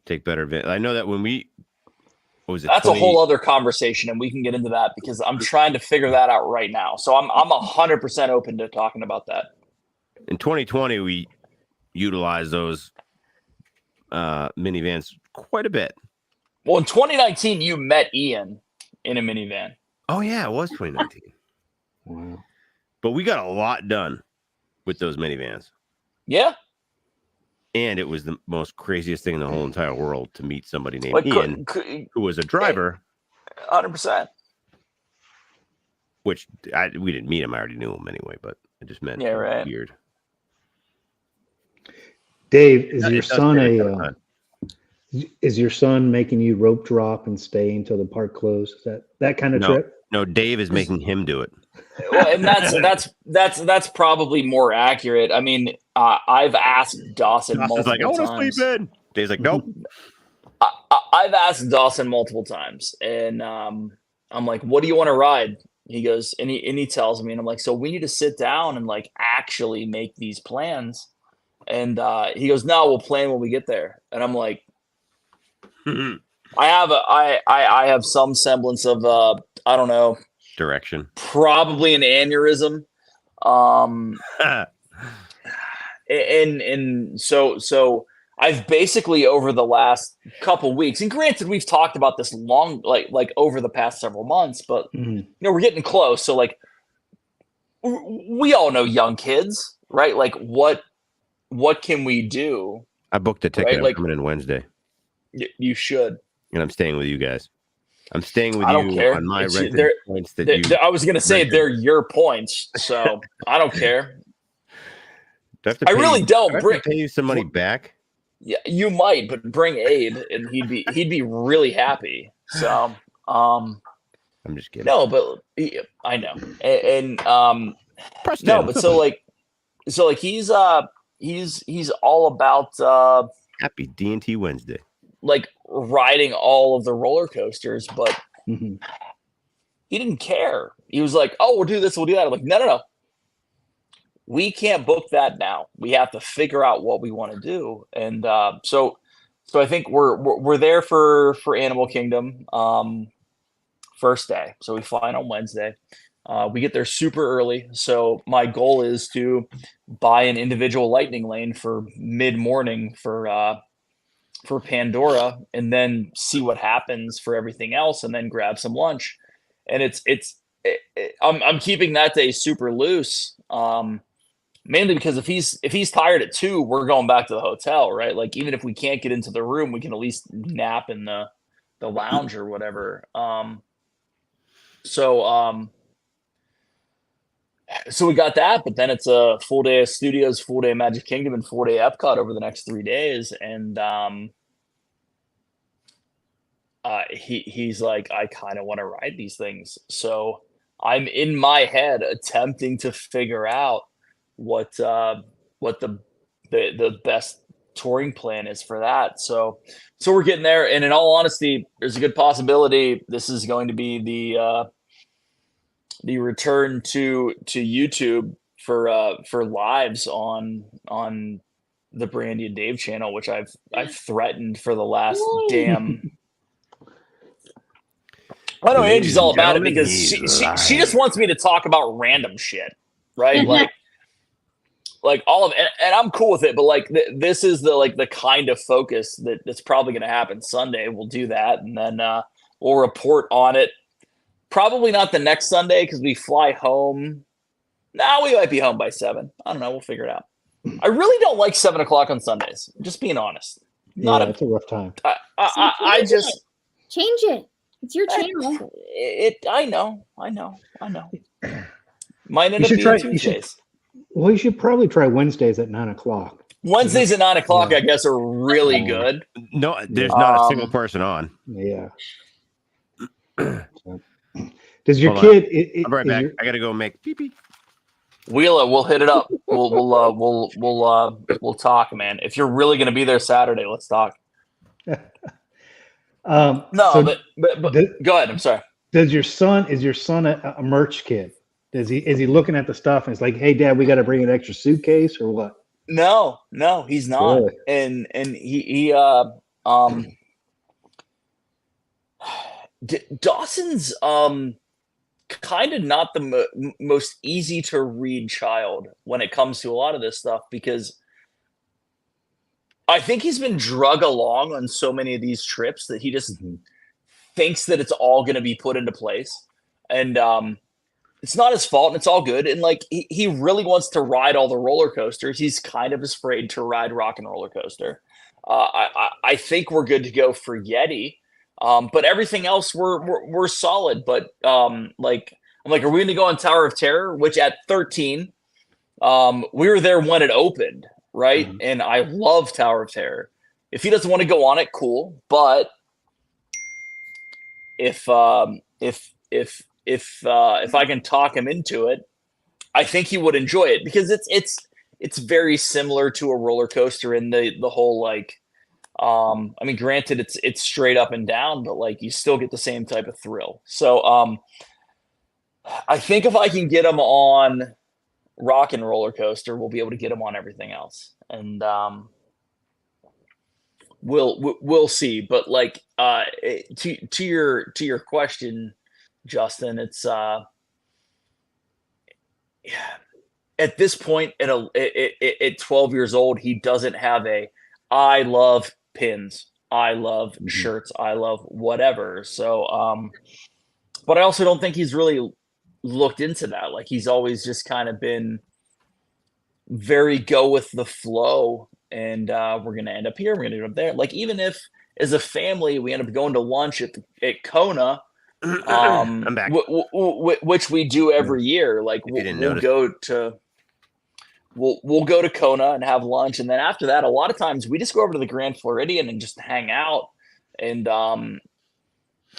S1: Take better advantage. I know that when
S6: that's a whole other conversation, and we can get into that because I'm trying to figure that out right now. So I'm 100% open to talking about that.
S1: In 2020, we utilized those minivans quite a bit.
S6: Well, in 2019, you met Ian in a minivan.
S1: Oh yeah, it was 2019.
S5: Wow.
S1: But we got a lot done with those minivans.
S6: Yeah.
S1: And it was the most craziest thing in the whole entire world to meet somebody named Ian, who was a driver.
S6: 100%.
S1: Which we didn't meet him. I already knew him anyway, but I just met him.
S6: Yeah, right.
S1: Weird.
S5: Dave, is your son making you rope drop and stay until the park closed? Is that kind of trip?
S1: No, Dave is making him do it.
S6: Well, and that's probably more accurate. I mean, I've asked Dawson multiple
S1: like, I want
S6: times.
S1: to sleep in. Dave's like, nope.
S6: I've asked Dawson multiple times, and I'm like, "What do you want to ride?" He goes, and he tells me, and I'm like, "So we need to sit down and like actually make these plans." And he goes, "No, we'll plan when we get there." And I'm like, I have some semblance of I don't know,
S1: Direction.
S6: probably an aneurysm. And so I've basically over the last couple weeks, and granted we've talked about this long like over the past several months, but you know, we're getting close. So like we all know young kids, right? Like what can we do?
S1: I booked a ticket.
S6: Right?
S1: I'm
S6: Like
S1: coming in Wednesday,
S6: you should.
S1: and I'm staying with you guys. I'm staying with
S6: I don't
S1: you
S6: care.
S1: on my
S6: It's-
S1: rented
S6: they're-
S1: points that you.
S6: I was gonna say
S1: rented.
S6: they're your points, so I don't care.
S1: Do I have to
S6: I
S1: pay
S6: really
S1: you,
S6: don't.
S1: do I have
S6: Bring
S1: to pay you some money back.
S6: Yeah, you might, but bring Abe, and he'd be really happy. So,
S1: I'm just kidding.
S6: no, but I know, and
S1: Preston,
S6: no, but so like he's all about
S1: happy D&T Wednesday.
S6: like riding all of the roller coasters, but
S5: Mhm.
S6: he didn't care. He was like, "Oh, we'll do this, we'll do that." I'm like, "No. We can't book that now. We have to figure out what we want to do." And so I think we're there for Animal Kingdom first day. So we fly in on Wednesday. We get there super early. So my goal is to buy an individual lightning lane for mid-morning for Pandora, and then see what happens for everything else, and then grab some lunch. And I'm keeping that day super loose. Mainly because if he's tired at 2, we're going back to the hotel, right? Like even if we can't get into the room, we can at least nap in the lounge or whatever. So we got that, but then it's a full day of Studios, full day of Magic Kingdom, and full day Epcot over the next 3 days. And he's like, I kind of want to ride these things. So I'm in my head attempting to figure out what the best touring plan is for that. So we're getting there, and in all honesty, there's a good possibility this is going to be the return to YouTube for lives on the Brandy and Dave channel, which I've threatened for the last damn. I know
S1: Ladies
S6: Angie's
S1: and
S6: all about it
S1: gentlemen,
S6: because
S1: he's
S6: she just wants me to talk about random shit, right? Like all of it, and I'm cool with it, but like this is the kind of focus that's probably going to happen Sunday. We'll do that, and then we'll report on it. Probably not the next Sunday because we fly home. Nah, we might be home by 7. I don't know. We'll figure it out. I really don't like 7 o'clock on Sundays. Just being honest.
S5: It's a rough time.
S6: I just
S2: change it. It's your channel.
S6: I know. Might end up
S5: should
S6: being
S5: try-
S6: Tuesdays.
S5: Well, you should probably try Wednesdays at 9 o'clock.
S6: Wednesdays at 9 o'clock,
S5: Yeah.
S6: I guess, are really good.
S1: No, there's not a single person on.
S5: Yeah. Does your
S1: Hold on.
S5: kid?
S1: I'll be right back. I gotta go make pee pee.
S6: We'll hit it up. We'll talk, man. If you're really gonna be there Saturday, let's talk. No,
S5: so
S6: but go ahead. I'm sorry.
S5: is your son a merch kid? Is he looking at the stuff and it's like, hey, Dad, we got to bring an extra suitcase or what?
S6: No, he's not.
S5: Really?
S6: And he Dawson's kind of not the most easy to read child when it comes to a lot of this stuff, because I think he's been drug along on so many of these trips that he just thinks that it's all going to be put into place. And it's not his fault, and it's all good. And like he really wants to ride all the roller coasters. He's kind of afraid to ride Rock and Roller Coaster. I think we're good to go for Yeti. But everything else we're solid. But I'm like, are we going to go on Tower of Terror? Which at 13, we were there when it opened, right?
S5: Mm-hmm.
S6: And I love Tower of Terror. If he doesn't want to go on it, cool. But if I can talk him into it, I think he would enjoy it, because it's very similar to a roller coaster in the whole like I mean, granted, it's straight up and down, but like you still get the same type of thrill. So I think if I can get them on Rock and Roller Coaster, we'll be able to get them on everything else, and we'll see. But like to your question, Justin, it's at this point at 12 years old, he doesn't have a I love pins, I love shirts, I love whatever. So but I also don't think he's really looked into that. Like he's always just kind of been very go with the flow, and we're gonna end up here, we're gonna end up there. Like even if as a family we end up going to lunch at Kona,
S1: I'm back.
S6: which we do every year. Like we'll go to Kona and have lunch, and then after that, a lot of times we just go over to the Grand Floridian and just hang out. And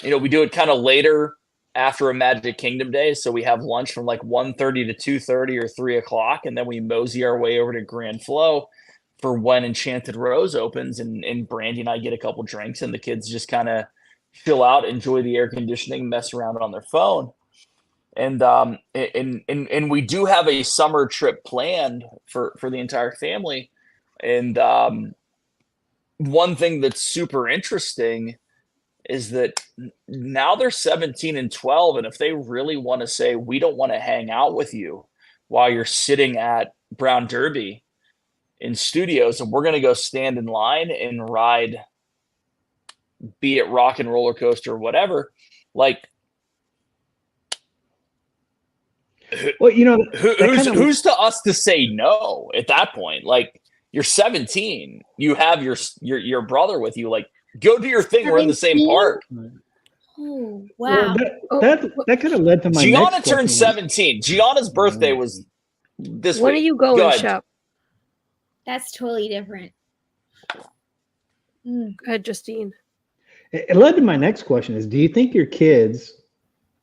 S6: we do it kind of later after a Magic Kingdom day, so we have lunch from like 1:30 to 2:30 or 3 o'clock, and then we mosey our way over to Grand Flow for when Enchanted Rose opens, and Brandy and I get a couple drinks, and the kids just kind of chill out, enjoy the air conditioning, mess around on their phone. And we do have a summer trip planned for the entire family. And one thing that's super interesting is that now they're 17 and 12. And if they really want to say, we don't want to hang out with you while you're sitting at Brown Derby in studios, and we're going to go stand in line and ride, be it Rock and Roller Coaster or whatever, like,
S5: well,
S6: who's to us to say no at that point? Like you're 17, you have your brother with you, like go do your thing. 17? We're in the same park.
S2: Oh wow!
S5: Well, that kind of led to my
S6: Gianna turned 17. Gianna's birthday was this
S3: when
S6: week.
S3: Are you going, Shep?
S2: That's totally different.
S3: Go ahead, Justine.
S5: It led to my next question: is do you think your kids,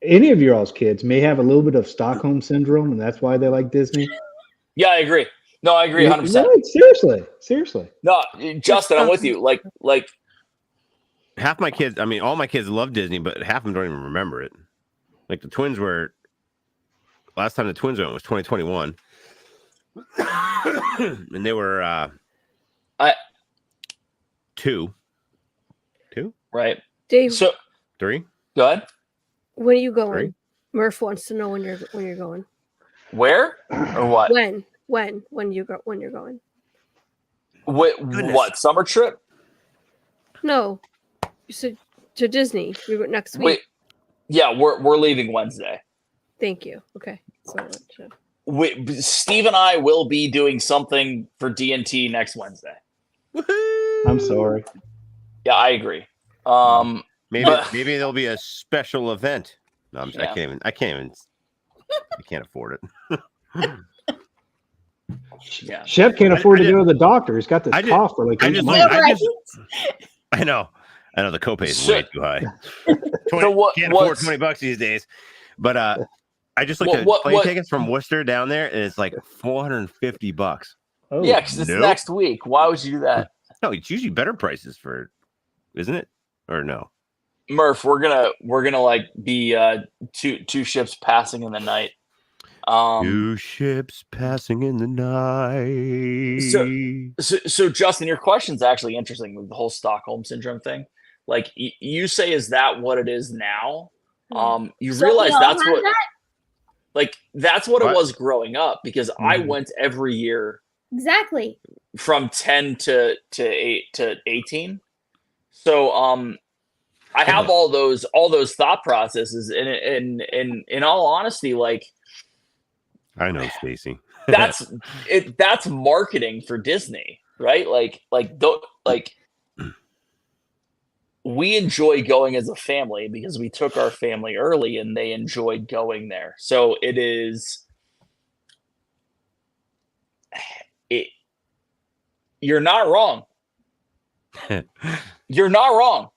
S5: any of your all's kids, may have a little bit of Stockholm syndrome, and that's why they like Disney?
S6: Yeah, I agree. No, I agree 100%.
S5: No, seriously.
S6: No, Justin, I'm with you. Like
S1: half my kids, I mean, all my kids love Disney, but half of them don't even remember it. Like the twins last time the twins went was 2021. And they were two.
S6: Right.
S3: Dave.
S6: So
S1: 3.
S6: Go ahead.
S3: When are you going?
S1: 3.
S3: Murph wants to know when you're going.
S6: Where or what?
S3: When you're going?
S6: What summer trip?
S3: No, you said to Disney. We went next week.
S6: Wait, yeah, we're leaving Wednesday.
S3: Thank you. Okay. So
S6: Steve and I will be doing something for D&T next Wednesday.
S5: I'm sorry.
S6: Yeah, I agree.
S1: Maybe there'll be a special event. No, I can't afford it.
S6: Yeah.
S5: Shep can't afford to go to the doctor. He's got this cough for like 8 months.
S1: I know the copay is way too high. Can't afford $20 these days. But I just looked at plane tickets from Worcester down there, and it's like $450.
S6: Oh, yeah, because it's next week. Why would you do that?
S1: No, it's usually better prices for, isn't it? Or no?
S6: Murph, we're gonna like be two ships passing in the night.
S1: 2 ships passing in the night.
S6: So Justin, your question's actually interesting with the whole Stockholm syndrome thing. Like you say, is that what it is now? You realize that's what that's what it was growing up, because I went every year.
S2: Exactly.
S6: From 10 to 18. So I have all those thought processes, and in all honesty, like,
S1: I know, Stacy.
S6: that's marketing for Disney, right? Like we enjoy going as a family because we took our family early and they enjoyed going there. So it is you're not wrong. You're not wrong.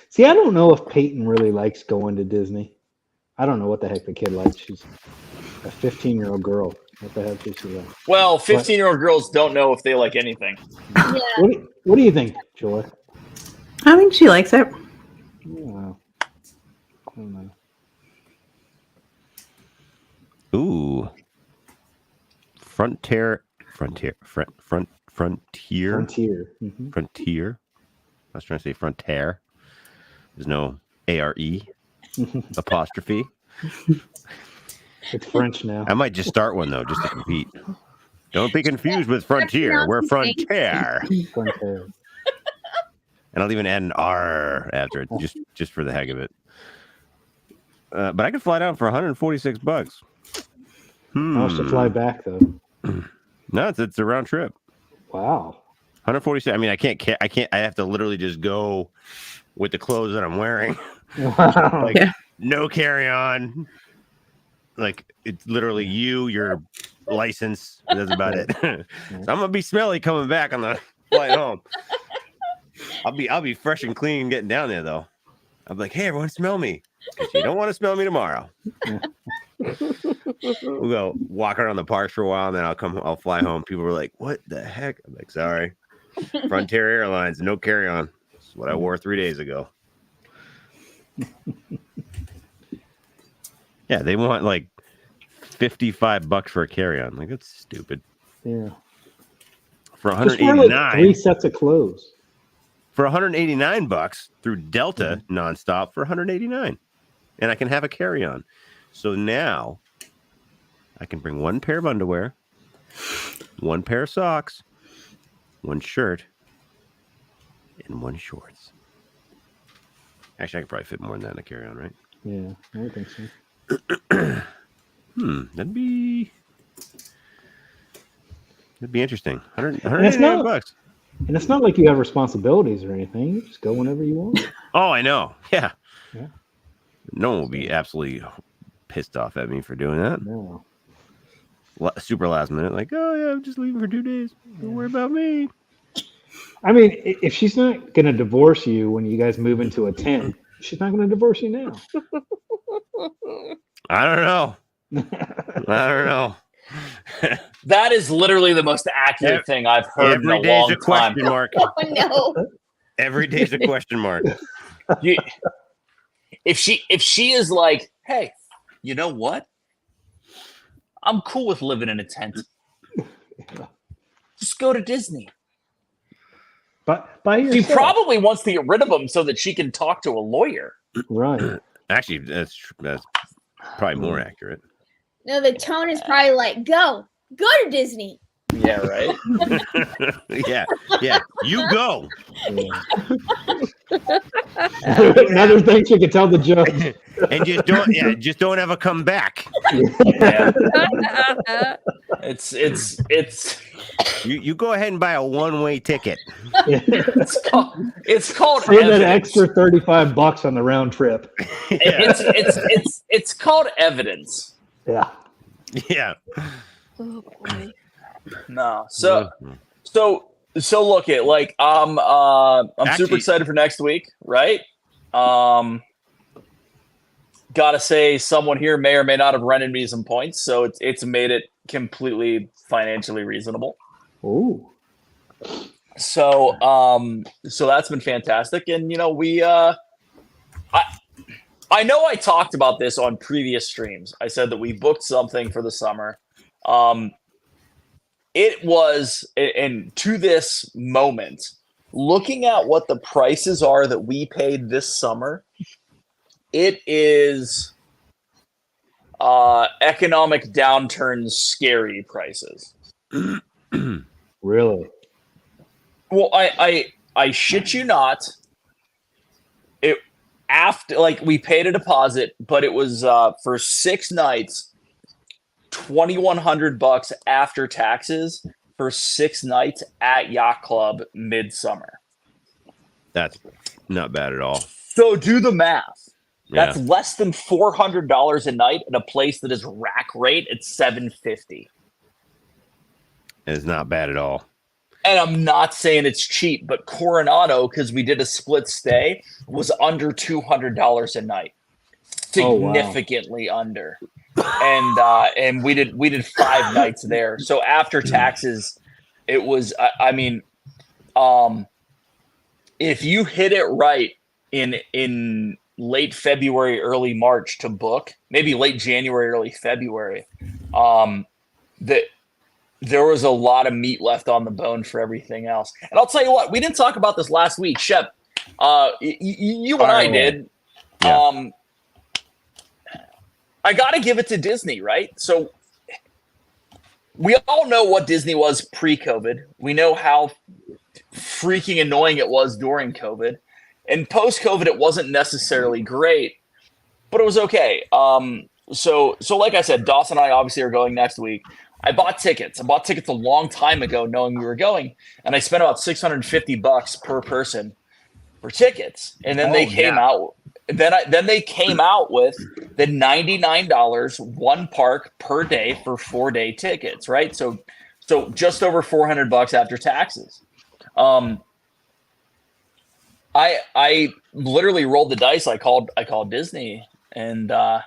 S5: See, I don't know if Peyton really likes going to Disney. I don't know what the heck the kid likes. A 15-year-old girl. What the heck is she like?
S6: Well, 15-year-old girls don't know if they like anything.
S2: Yeah.
S5: What do you think, Joy?
S4: I think she likes it.
S5: Oh, I don't know.
S1: Ooh. Frontier.
S5: Frontier. Mhm.
S1: Frontier. I was trying to say frontier. There's no ARE apostrophe.
S5: It's French now.
S1: I might just start one though, just to compete. Don't be confused with frontier. We're frontier.
S5: Frontier.
S1: And I'll even add an R after it, just for the heck of it. But I could fly down for $146.
S5: How much to fly back though?
S1: No, it's a round trip.
S5: Wow.
S1: 146. I mean, I can't. I have to literally just go with the clothes that I'm wearing.
S5: Wow.
S1: Like, no carry on. Like, it's literally your license. That's about it. So I'm gonna be smelly coming back on the flight home. I'll be fresh and clean getting down there though. I'm like, hey, everyone, smell me. Because you don't want to smell me tomorrow. We'll go walk around the parks for a while, and then I'll fly home. People were like, what the heck? I'm like, sorry. Frontier Airlines, no carry-on. That's what I wore 3 days ago. Yeah, they want like $55 for a carry-on. Like, that's stupid.
S5: Yeah.
S1: For
S5: Just wear, like,
S1: 189.
S5: 3 sets of clothes.
S1: For $189 through Delta nonstop for $189. And I can have a carry-on. So now I can bring one pair of underwear, one pair of socks, one shirt, and one shorts. Actually, I could probably fit more than that in a carry-on, right?
S5: Yeah, I would think so.
S1: That'd be interesting.
S5: $189. And it's not like you have responsibilities or anything. You just go whenever you want.
S1: Oh, I know. Yeah.
S5: Yeah.
S1: No one will be absolutely pissed off at me for doing that.
S5: No.
S1: Super last minute, like, oh yeah, I'm just leaving for 2 days. Don't worry about me.
S5: I mean, if she's not going to divorce you when you guys move into a tent, she's not going to divorce you now.
S1: I don't know.
S6: That is literally the most accurate thing I've heard in a long
S1: a
S6: time.
S1: question mark.
S2: Oh no.
S1: Every day's a question mark.
S6: If she is like, hey, you know what? I'm cool with living in a tent. Just go to Disney.
S5: But by yourself.
S6: She probably wants to get rid of him so that she can talk to a lawyer.
S5: Right.
S1: Actually, that's probably more accurate.
S2: No, the tone is probably like, go to Disney.
S6: Yeah, right.
S1: yeah. You go.
S5: Another thing she could tell the judge.
S1: And just don't ever come back.
S6: Yeah. It's
S1: you go ahead and buy a one-way ticket.
S6: it's called
S5: Save
S6: evidence.
S5: that extra $35 on the round trip.
S6: It's called evidence.
S5: Yeah.
S1: Yeah.
S3: Oh boy.
S6: No. So look at like I'm super excited for next week, right? Gotta say someone here may or may not have rented me some points, so it's made it completely financially reasonable.
S5: Ooh.
S6: So that's been fantastic. And you know, I know I talked about this on previous streams. I said that we booked something for the summer. It was, and to this moment, looking at what the prices are that we paid this summer, it is economic downturn scary prices.
S5: Really?
S6: Well, I shit you not. It after like we paid a deposit, but it was for 6 nights. $2,100 after taxes for 6 nights at Yacht Club midsummer.
S1: That's not bad at all.
S6: So do the math.
S1: Yeah.
S6: That's less than $400 a night at a place that is rack rate at $750.
S1: It's not bad at all.
S6: And I'm not saying it's cheap, but Coronado, because we did a split stay, was under $200 a night. Significantly under. and we did 5 nights there. So after taxes, it was if you hit it right in late February, early March to book, maybe late January, early February, that there was a lot of meat left on the bone for everything else. And I'll tell you what, we didn't talk about this last week, Shep. You and I did.
S1: Yeah.
S6: I got to give it to Disney, right? So we all know what Disney was pre-COVID. We know how freaking annoying it was during COVID. And post-COVID, it wasn't necessarily great, but it was okay. So like I said, Dawson and I obviously are going next week. I bought tickets. I bought tickets a long time ago knowing we were going, and I spent about $650 per person for tickets. And then they came out. Then they came out with the $99 one park per day for 4-day tickets, right? So just over $400 after taxes. I literally rolled the dice. I called Disney, and I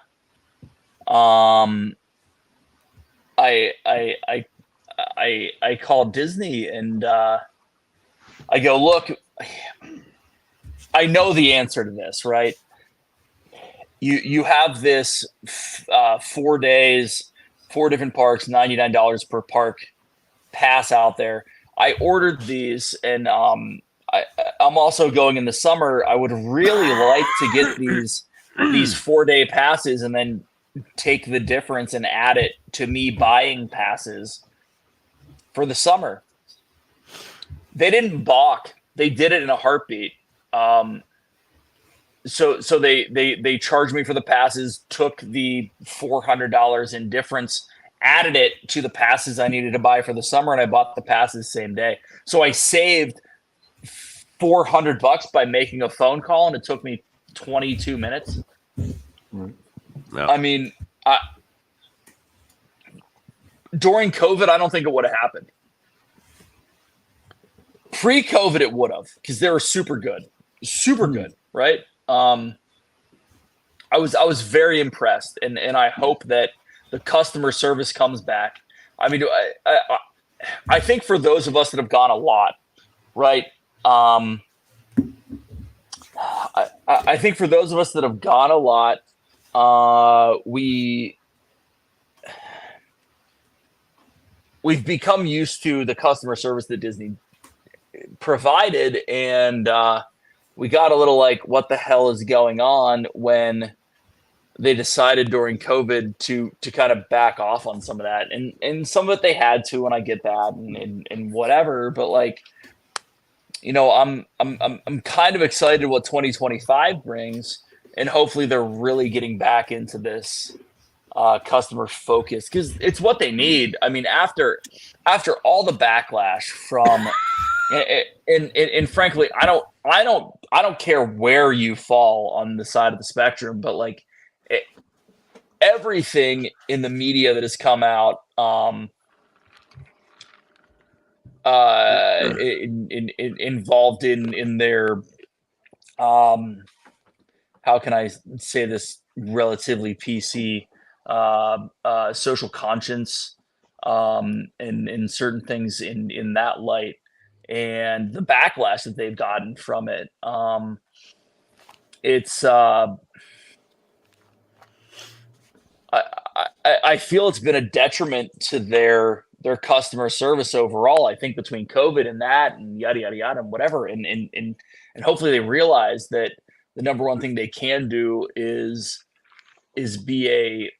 S6: called Disney, and I go, look, I know the answer to this, right? You have this 4 days, 4 different parks, $99 per park pass out there. I ordered these, and I'm also going in the summer. I would really like to get these 4-day passes and then take the difference and add it to me buying passes for the summer. They didn't balk. They did it in a heartbeat. So they charged me for the passes, took the $400 in difference, added it to the passes I needed to buy for the summer, and I bought the passes same day. So I saved $400 by making a phone call, and it took me 22 minutes.
S1: No.
S6: I mean, during COVID, I don't think it would have happened. Pre-COVID, it would have, because they were super good, right? I was very impressed, and I hope that the customer service comes back. I mean, I think for those of us that have gone a lot, right? I think for those of us that have gone a lot, we've become used to the customer service that Disney provided, and we got a little like, what the hell is going on, when they decided during COVID to kind of back off on some of that, and some of it they had to, and I get that, and whatever, but like, you know, I'm kind of excited what 2025 brings, and hopefully they're really getting back into this customer focus, because it's what they need. I mean, after all the backlash from, and frankly, I don't care where you fall on the side of the spectrum, but like everything in the media that has come out, involved in their, how can I say this relatively PC, social conscience, and certain things in that light, and the backlash that they've gotten from it. It's I feel it's been a detriment to their customer service overall. I think between COVID and that, and yada yada yada, and whatever, and hopefully they realize that the number one thing they can do is be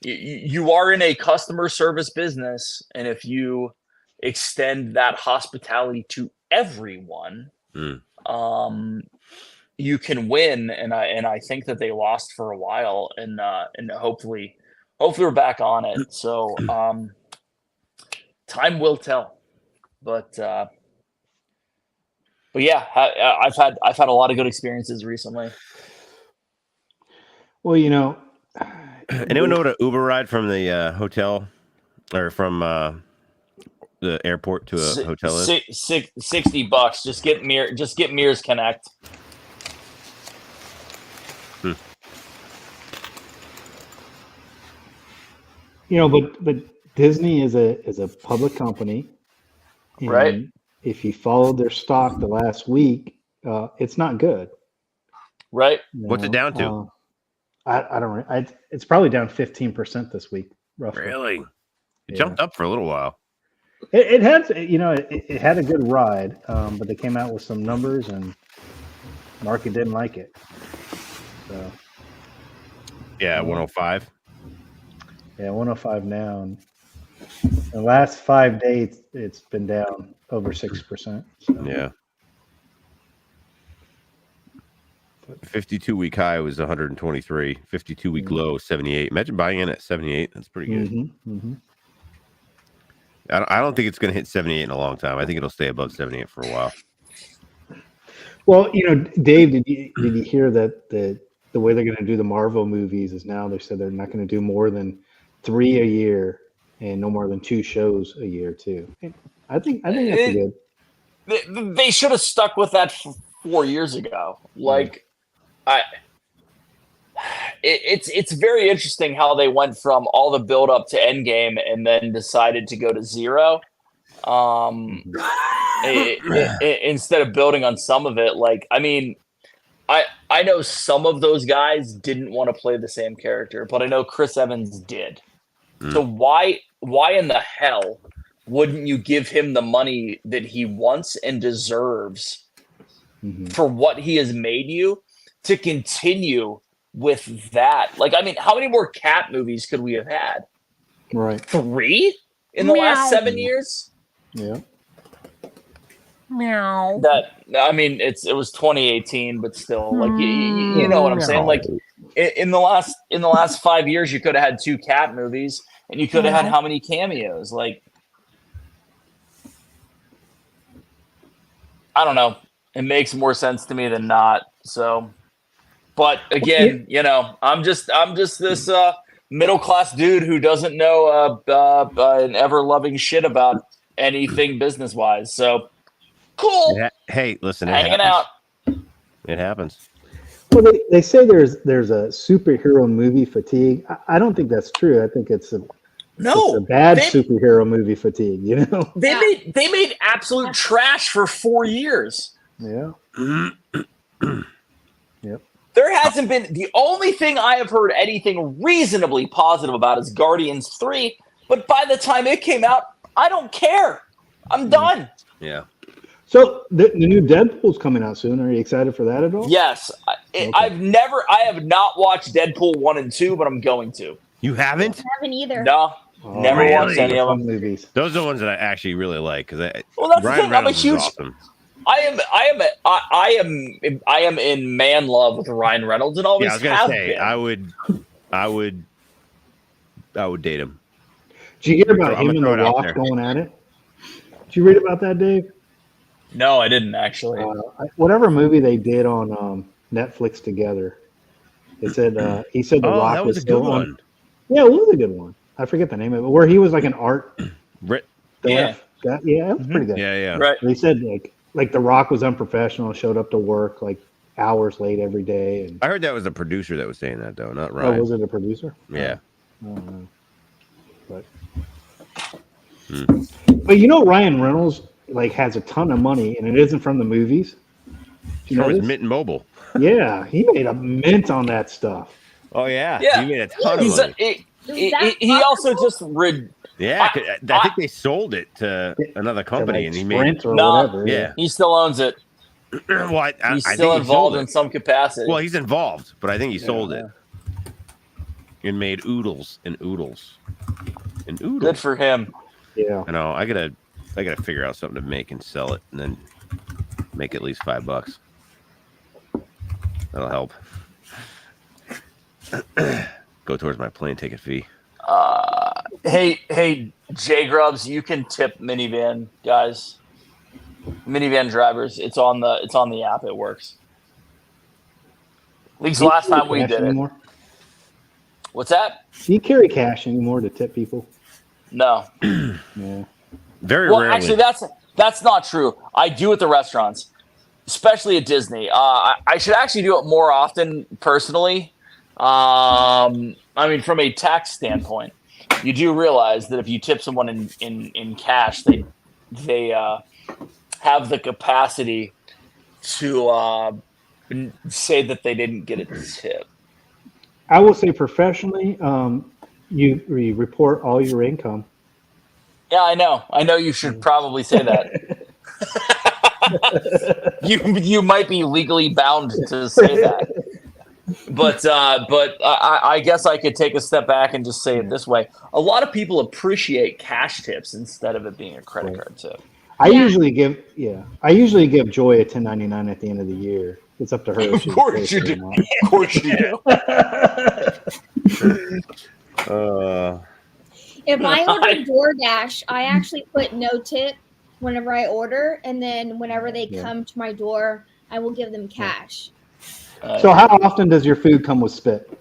S6: you are in a customer service business, and if you extend that hospitality to everyone, you can win. And I think that they lost for a while, and hopefully we're back on it. So time will tell, but yeah, I've had a lot of good experiences recently.
S5: Well, you know,
S1: anyone know what an Uber ride from the hotel or from the airport to a hotel is?
S6: $60. Just get Mears Connect.
S5: but Disney is a public company, and
S6: Right.
S5: if you followed their stock the last week, it's not good.
S6: Right.
S1: What's it down to?
S5: I don't. It's probably down 15% this week, roughly.
S1: Really? It
S5: Yeah.
S1: jumped up for a little while.
S5: It had, it had a good ride, but they came out with some numbers, and market didn't like it. So
S1: Yeah, 105.
S5: yeah, 105 now. And the last 5 days, it's been down over 6%. So.
S1: Yeah. 52-week high was 123. 52-week low 78. Imagine buying in at 78. That's pretty good.
S5: Mm-hmm.
S1: I don't think it's going to hit 78 in a long time. I think it'll stay above 78 for a while.
S5: Well, Dave, did you hear that the way they're going to do the Marvel movies is now they said they're not going to do more than 3 a year and no more than 2 shows a year too. I think that's good.
S6: They should have stuck with that 4 years ago. Like, it's very interesting how they went from all the build up to Endgame and then decided to go to 0. Instead of building on some of it. Like, I mean, I know some of those guys didn't want to play the same character, but I know Chris Evans did. So why in the hell wouldn't you give him the money that he wants and deserves for what he has made you to continue with that? Like, I mean, how many more Cat movies could we have had?
S5: Right.
S6: 3 in the last 7 years?
S5: Yeah.
S6: Meow. I mean, it was 2018, but still, like, you know what I'm saying? Like, in the last 5 years, you could have had 2 Cat movies, and you could have had how many cameos? Like, I don't know. It makes more sense to me than not. So, but again, I'm just this middle class dude who doesn't know an ever loving shit about anything business wise. So. Cool.
S1: Hey, listen,
S6: hanging out.
S1: It happens.
S5: Well, they say there's a superhero movie fatigue. I don't think that's true. I think it's a bad superhero movie fatigue.
S6: They made absolute trash for 4 years.
S5: Yeah. Yep.
S6: There hasn't been, the only thing I have heard anything reasonably positive about is Guardians 3. But by the time it came out, I don't care. I'm done.
S1: Yeah.
S5: So the new Deadpool's coming out soon. Are you excited for that at all?
S6: Yes.
S5: Okay.
S6: I have not watched Deadpool 1 and 2, but I'm going to.
S1: You haven't?
S2: I haven't either.
S6: No. Never watched any of them.
S5: Movies.
S1: Those are the ones that I actually really like because
S6: that's
S1: Ryan
S6: the thing.
S1: Reynolds is awesome.
S6: I am in man love with Ryan Reynolds and always
S1: I was gonna
S6: have
S1: say
S6: been.
S1: I would date him.
S5: Did you hear about him and The Rock going at it? Did you read about that, Dave?
S6: No, I didn't actually.
S5: Whatever movie they did on Netflix together, it said he said The Rock
S1: that was a
S5: still
S1: good one.
S5: Yeah, it was a good one. I forget the name of it, where he was like an art.
S6: Yeah,
S5: that was pretty good.
S1: Yeah.
S6: Right.
S5: They said like The Rock was unprofessional, showed up to work like hours late every day. And
S1: I heard that was the producer that was saying that though, not Ryan.
S5: oh, was it a producer?
S1: Yeah.
S5: I don't know. But Ryan Reynolds has a ton of money, and it isn't from the movies. Do you know
S1: From his
S5: this?
S1: Mint Mobile.
S5: Yeah, he made a mint on that stuff.
S1: Oh yeah.
S6: Yeah.
S1: He made a ton of money.
S6: He also just
S1: Yeah, I think they sold it to another company, and he made
S5: Sprint or whatever.
S1: Yeah,
S6: he still owns it.
S1: well,
S6: He's
S1: I
S6: still
S1: think
S6: involved in some capacity.
S1: Well, he's involved, but I think he sold it and made oodles and oodles and oodles.
S6: Good for him.
S5: Yeah.
S1: I know. I gotta figure out something to make and sell it, and then make at least $5. That'll help. Go towards my plane ticket fee.
S6: Hey, J Grubs, you can tip minivan guys, minivan drivers. It's on the app. It works. At least last time we did it. What's that?
S5: Do you carry cash anymore to tip people?
S6: No.
S5: Yeah.
S1: Very
S6: well,
S1: rarely.
S6: actually, that's not true. I do at the restaurants, especially at Disney. I should actually do it more often personally. I mean, from a tax standpoint. you do realize that if you tip someone in cash, they have the capacity to say that they didn't get a tip.
S5: I will say professionally, you report all your income.
S6: Yeah, I know. I know you should probably say that. You might be legally bound to say that. But I guess I could take a step back and just say it this way. A lot of people appreciate cash tips instead of it being a credit card tip.
S5: I usually give Joy a 1099 at the end of the year. It's up to her.
S6: Of course you do. Of course you do.
S2: If I order DoorDash, I actually put no tip whenever I order, and then whenever they come to my door, I will give them cash.
S5: So how often does your food come with spit?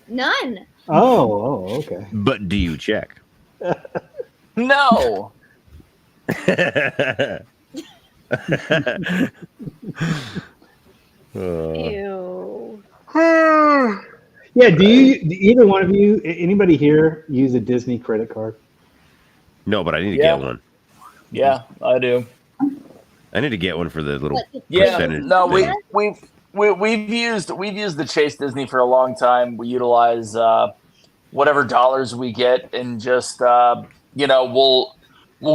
S2: None.
S5: Oh, okay.
S1: But do you check?
S6: No.
S3: Ew.
S5: Yeah, do either one of you, anybody here, use a Disney credit card?
S1: No, but I need to get one.
S6: Yeah, I do.
S1: I need to get one for the little
S6: percentage. No,
S1: thing.
S6: we've used the Chase Disney for a long time. We utilize whatever dollars we get, and just we'll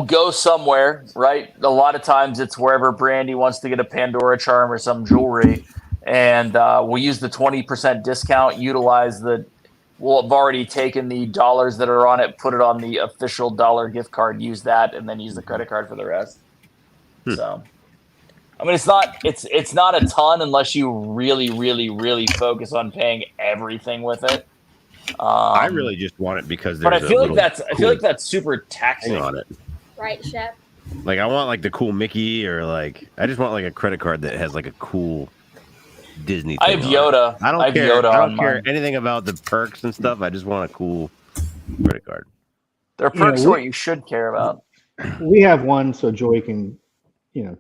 S6: go somewhere, right? A lot of times it's wherever Brandy wants to get a Pandora charm or some jewelry, and we'll use the 20% discount. We'll have already taken the dollars that are on it, put it on the official dollar gift card, use that, and then use the credit card for the rest. So, I mean, it's not a ton unless you really, really, really focus on paying everything with it.
S1: I really just want it because there's
S6: but I feel like that's super taxing
S1: on it.
S2: Right, Shep?
S1: Like I want like the cool Mickey, or like I just want like a credit card that has like a cool Disney thing.
S6: I have Yoda.
S1: I don't care.
S6: Yoda
S1: I don't care
S6: mine.
S1: anything about the perks and stuff. I just want a cool credit card.
S6: Their perks are what you should care about.
S5: We have one so Joy can,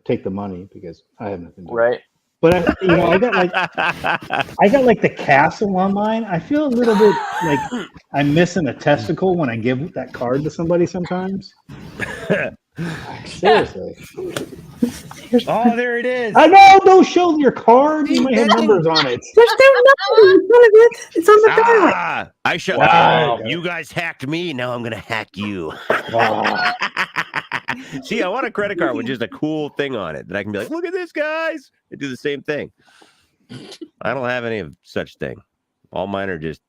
S5: take the money because I have nothing to do.
S6: Right.
S5: But I got like the castle on mine. I feel a little bit like I'm missing a testicle when I give that card to somebody sometimes. Seriously.
S1: Oh, there it is.
S5: I know. Don't show your card. You might have numbers on it.
S4: There's no numbers in front of it. It's on the back.
S1: I shut.
S5: Wow.
S1: You guys hacked me. Now I'm gonna hack you.
S5: Wow.
S1: See, I want a credit card with just a cool thing on it that I can be like, look at this, guys. They do the same thing. I don't have any of such thing. All mine are just,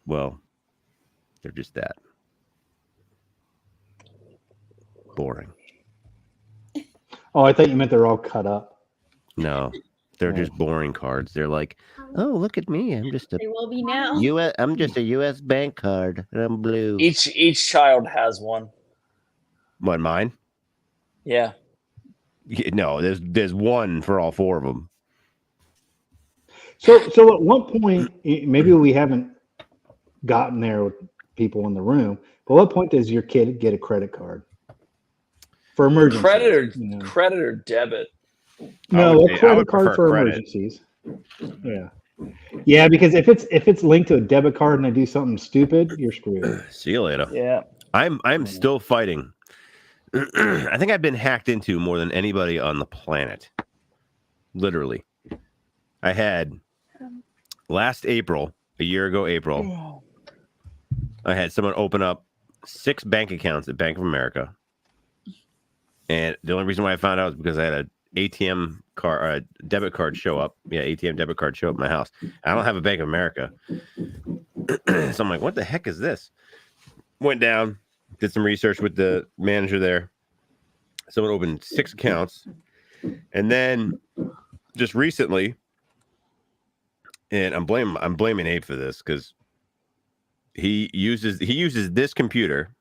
S1: well, they're just that. Boring.
S5: Oh, I thought you meant they're all cut up.
S1: No, they're just boring cards. They're like, oh, look at me. I'm just a
S2: They will be now.
S1: I'm just a U.S. bank card, and I'm blue.
S6: Each child has one.
S1: What, mine?
S6: Yeah.
S1: No, there's one for all four of them.
S5: So at one point, maybe we haven't gotten there with people in the room, but what point does your kid get a credit card for emergencies?
S6: Credit or debit?
S5: No, a credit card for
S1: credit.
S5: emergencies. Yeah, because if it's linked to a debit card and I do something stupid, you're screwed.
S1: See you later.
S6: Yeah.
S1: I'm still fighting. I think I've been hacked into more than anybody on the planet. Literally. I had last April, a year ago April, I had someone open up 6 bank accounts at Bank of America. And the only reason why I found out is because I had an ATM card, debit card show up. Yeah, ATM debit card show up at my house. I don't have a Bank of America. So I'm like, what the heck is this? Went down, did some research with the manager there. Someone opened 6 accounts. And then just recently, and I'm blaming Abe for this because he uses this computer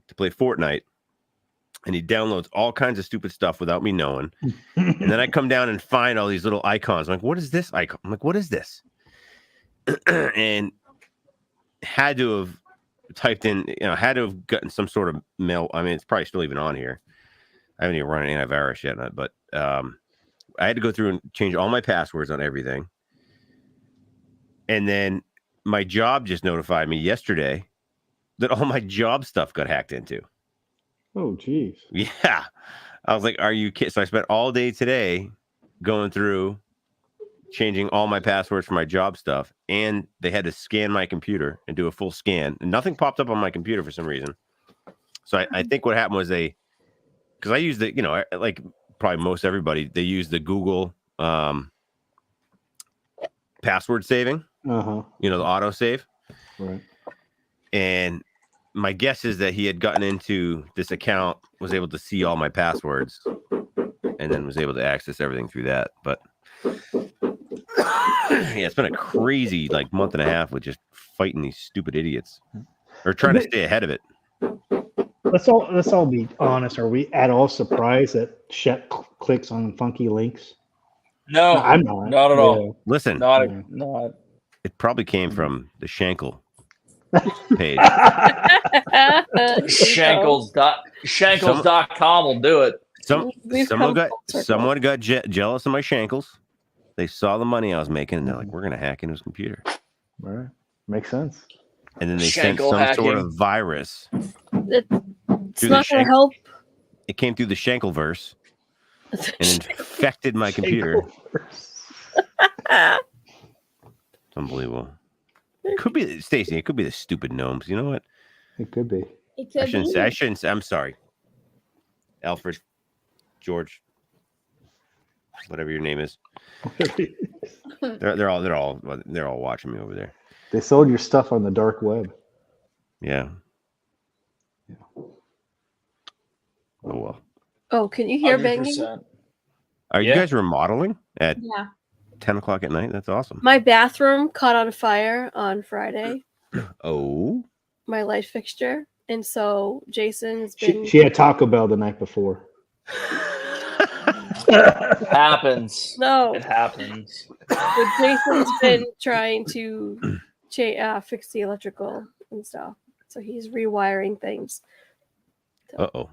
S1: to play Fortnite, and he downloads all kinds of stupid stuff without me knowing. And then I come down and find all these little icons. I'm like, what is this icon? I'm like, what is this? And had to have typed in, had to have gotten some sort of mail. I mean, it's probably still even on here. I haven't even run an antivirus yet, but I had to go through and change all my passwords on everything. And then my job just notified me yesterday that all my job stuff got hacked into.
S5: Oh, geez.
S1: Yeah. I was like, are you kidding? So I spent all day today going through changing all my passwords for my job stuff, and they had to scan my computer and do a full scan, and nothing popped up on my computer for some reason. So I think what happened was because I use the, like probably most everybody, they use the Google password saving, the auto save.
S5: Right.
S1: And my guess is that he had gotten into this account, was able to see all my passwords, and then was able to access everything through that. But yeah, it's been a crazy month and a half with just fighting these stupid idiots or trying to stay ahead of it.
S5: Let's all be honest. Are we at all surprised that Shep clicks on funky links?
S6: No,
S5: I'm not.
S6: Not at all.
S1: Listen,
S6: Not.
S1: it probably came from the Shankle page.
S6: Shankles.com will do it.
S1: Someone got jealous of my Shankles. They saw the money I was making, and they're like, "We're going to hack into his computer."
S5: All right, makes sense.
S1: And then they sent some sort of virus.
S3: It's not going to help.
S1: It came through the Shankleverse and infected my computer. It's unbelievable. It could be Stacy. It could be the stupid gnomes. You know what?
S5: It could be.
S2: It could
S1: I shouldn't say. I'm sorry, Alfred, George, whatever your name is. They're all watching me over there.
S5: They sold your stuff on the dark web.
S1: Yeah. Oh well.
S3: Oh, can you hear
S6: 100%.
S3: banging?
S1: Are you guys remodeling at
S2: Yeah.
S1: 10 o'clock at night? That's awesome.
S3: My bathroom caught on fire on Friday.
S1: Oh.
S3: My light fixture. And so Jason's been...
S5: She had Taco Bell the night before.
S6: Happens.
S3: No.
S6: It happens.
S3: But Jason's been trying to fix the electrical and stuff. So he's rewiring things.
S1: Uh-oh.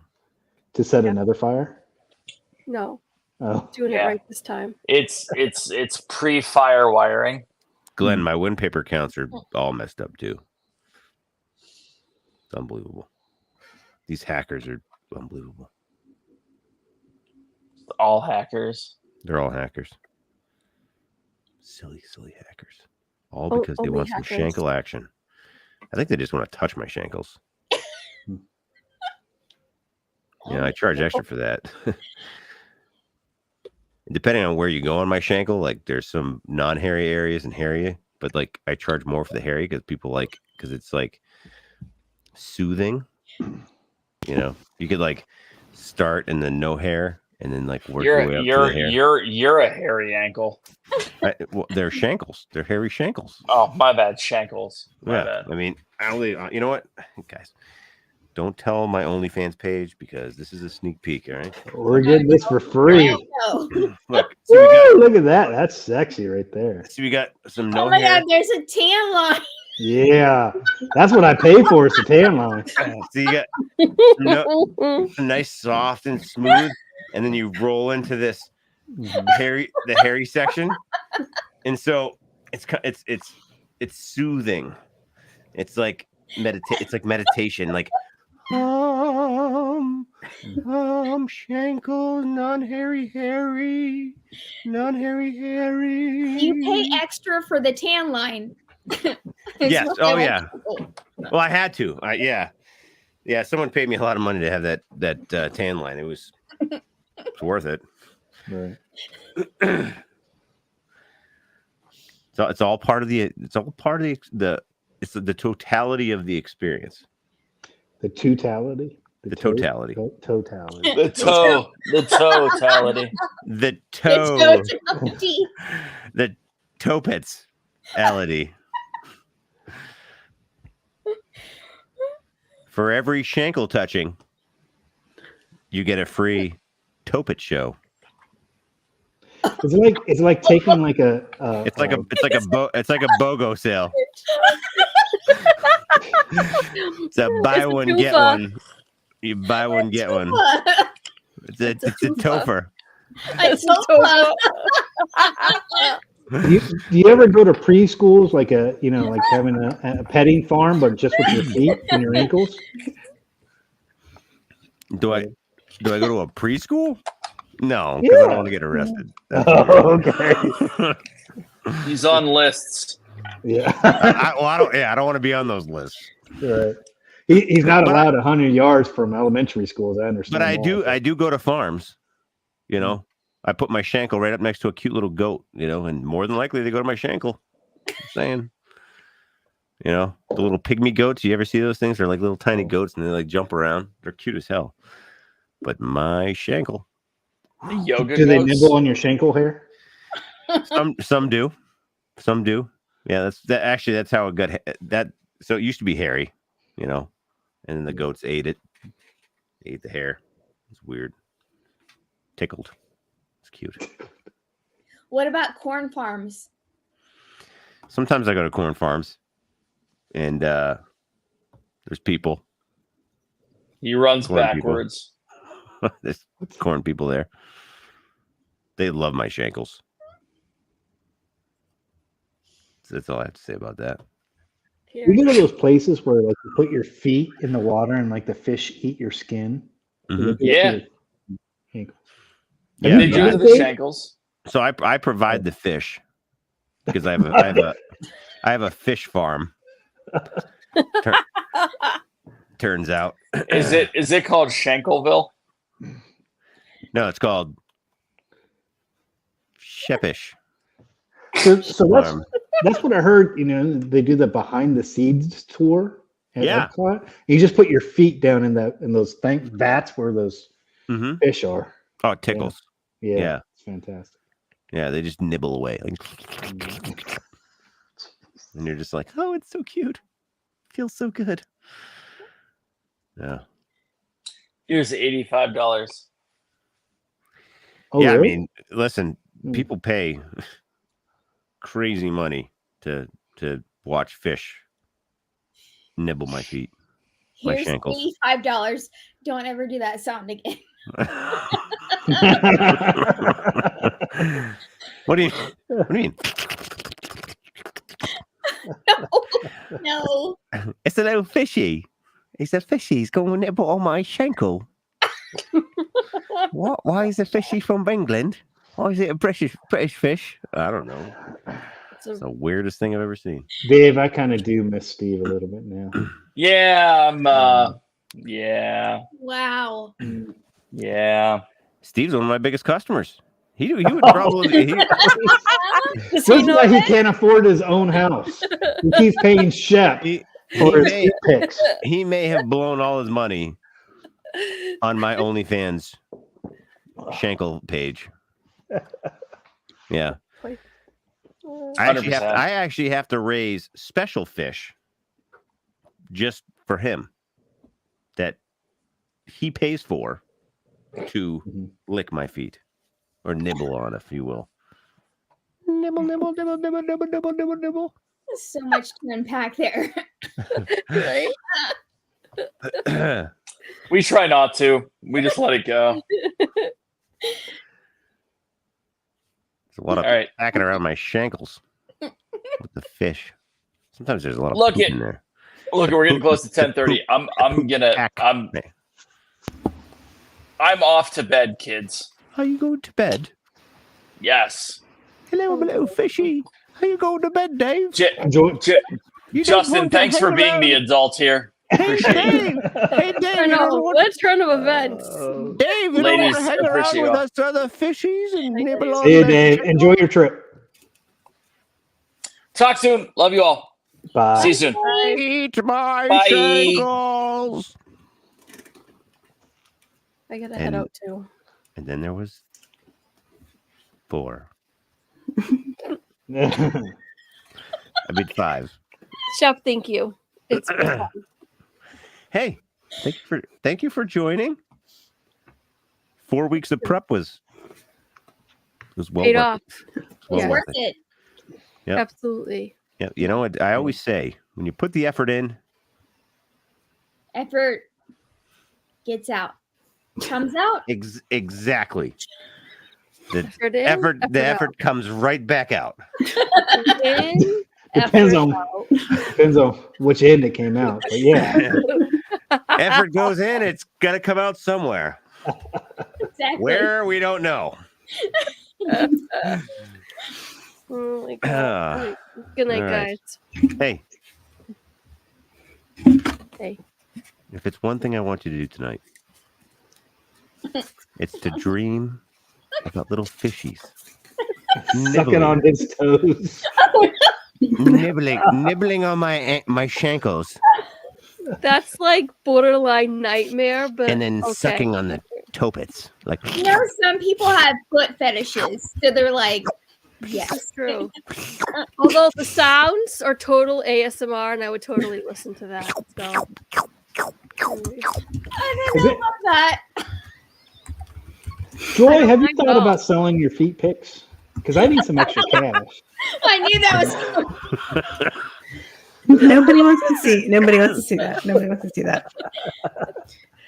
S5: To set another fire?
S3: No.
S5: Oh.
S3: Doing it right this time.
S6: It's pre-fire wiring.
S1: Glenn, my windpaper counts are all messed up too. It's unbelievable. These hackers are unbelievable.
S6: All hackers.
S1: They're all hackers. Silly hackers. All because they want some Shankle action. I think they just want to touch my Shankles. Yeah, I charge extra for that. Depending on where you go on my Shankle, there's some non-hairy areas and hairy, but I charge more for the hairy because people because it's soothing. You could start and then no hair and then work your way up to the hair.
S6: You're a hairy ankle.
S1: They're Shankles. They're hairy Shankles.
S6: Oh, my bad, Shankles. My bad.
S1: I mean, I only. You know what, guys? Don't tell my OnlyFans page because this is a sneak peek. All right,
S5: we're getting this for free.
S1: Look,
S5: look at that. That's sexy right there.
S1: So we got some
S2: Oh my God, there's a tan line.
S5: Yeah, that's what I pay for. Is the tan line.
S1: So you got nice, soft, and smooth, and then you roll into this the hairy section, and so it's soothing. It's like meditation. Shankles, non-hairy.
S2: You pay extra for the tan line.
S1: Yes. Oh yeah. Well, I had to. Yeah. Someone paid me a lot of money to have that tan line. It's worth it.
S5: Right.
S1: So it's all part of the. It's all part of the. It's the totality of the experience.
S5: The totality.
S1: The totality.
S5: Totality.
S6: The totality.
S1: The toe. The topets-ality. For every Shankle touching, you get a free Topet show.
S5: It's like taking a.
S1: It's like a BOGO sale. It's a buy one get one. You buy one get one. It's a topher.
S2: A topher.
S5: Do you ever go to preschools like like having a petting farm, but just with your feet and your ankles?
S1: Do I go to a preschool? No, because I don't
S5: Yeah.
S1: want to get arrested.
S5: Oh, okay.
S6: He's on lists.
S5: Yeah.
S1: I don't want to be on those lists.
S5: Right. He's not
S1: But
S5: allowed 100 yards from elementary schools. I understand.
S1: But I do go to farms. You know, I put my shankle right up next to a cute little goat. You know, and more than likely they go to my shankle. I'm saying. You know, the little pygmy goats. You ever see those things? They're like little tiny goats, and they like jump around. They're cute as hell. But my shankle.
S6: The yoga
S5: Do they
S6: goats?
S5: nibble on your shankle hair?
S1: Some do. Some do. Yeah, that's how it got that. So it used to be hairy, you know, and then the goats ate the hair. It's weird. Tickled. It's cute.
S2: What about corn farms?
S1: Sometimes I go to corn farms, and there's people.
S6: He runs
S1: Corn people.
S6: backwards.
S1: There's corn people there. They love my shankles. That's all I have to say about that.
S5: You go to those places where like you put your feet in the water and like the fish eat your skin.
S1: Mhm.
S6: Yeah.
S5: Ankles.
S1: Yeah,
S6: They do to the shankles.
S1: So I provide the fish because I have a fish farm. Turns out.
S6: Is it called Shankleville?
S1: No, it's called Shepish.
S5: So that's what I heard. You know, they do the behind the scenes tour at Epcot. You just put your feet down in those vats where those fish are.
S1: Oh, it tickles.
S5: Yeah, it's fantastic.
S1: Yeah, they just nibble away, like, and you're just like, oh, it's so cute. Feels so good. Yeah.
S6: Here's $85.
S5: Oh,
S1: yeah,
S5: really?
S1: I mean, listen, people pay crazy money to watch fish nibble my feet, my
S2: Here's
S1: shankles.
S2: $85. Don't ever do that sound again.
S1: What do you mean?
S2: No.
S1: It's a little fishy. It's a fishy. He's going to nibble on my shankle. What? Why is a fishy from England? Why is it a British fish? I don't know. It's the weirdest thing I've ever seen.
S5: Dave, I kind of do miss Steve a little bit now.
S6: Yeah, yeah.
S2: Wow.
S6: Yeah.
S1: Steve's one of my biggest customers. He would probably.
S5: That's why he can't afford his own house. He keeps paying Shep for his feet pics.
S1: He may have blown all his money on my OnlyFans Shankle page. Yeah. I actually have to raise special fish just for him that he pays for to lick my feet or nibble on, if you will. Nibble, nibble, nibble, nibble, nibble, nibble, nibble, nibble.
S2: There's so much to unpack there. Right?
S6: We try not to. We just let it go.
S1: There's a lot of packing around my shankles with the fish. Sometimes there's a lot of poop in there.
S6: Look, we're getting close to 10:30. I'm off to bed, kids.
S1: Are you going to bed?
S6: Yes.
S1: Hello, my little fishy. Are you going to bed, Dave?
S6: Justin, thanks for being the adult here. Appreciate it.
S1: Hey, Dave.
S3: I know. What turn of events?
S1: Dave, you don't want to hang around with us other fishies and nibble on.
S5: See you, Dave. Enjoy your trip.
S6: Talk soon. Love you all.
S5: Bye.
S6: See you soon.
S1: Eat my
S6: Bye.
S1: shankles.
S3: I gotta head out too.
S1: And then there was 4. I mean 5.
S3: Shep, thank you. It's been fun.
S1: Hey, thank you for joining. 4 weeks of prep was well
S3: Paid
S1: worth
S3: off.
S1: it. Well
S2: Worth it.
S1: Yep.
S3: Absolutely.
S1: Yeah, you know what I always say, when you put the effort in,
S2: Effort gets out. Comes out.
S1: exactly.
S3: Effort in,
S1: the
S3: out.
S1: effort comes right back out.
S3: In,
S5: Depends
S3: effort
S5: on
S3: out.
S5: depends on which end it came out. But yeah,
S1: Effort goes in, it's gonna come out somewhere.
S2: Exactly.
S1: Where we don't know.
S3: Oh my god. Good night,
S1: all right.
S3: guys.
S1: Hey, if it's one thing I want you to do tonight, it's to dream about little fishies
S5: sucking on his toes.
S1: nibbling on my shankles,
S3: That's like borderline nightmare, but
S1: and then
S3: okay.
S1: sucking on the toe pits. Like,
S2: You know, some people have foot fetishes, so they're like, yes.
S3: It's true. Although the sounds are total ASMR, and I would totally listen to that. So.
S2: I don't know about that.
S5: Joy, have you thought about selling your feet pics? Because I need some extra cash.
S2: I knew that was.
S4: Nobody wants to see. Nobody wants to see that. Nobody wants to see that.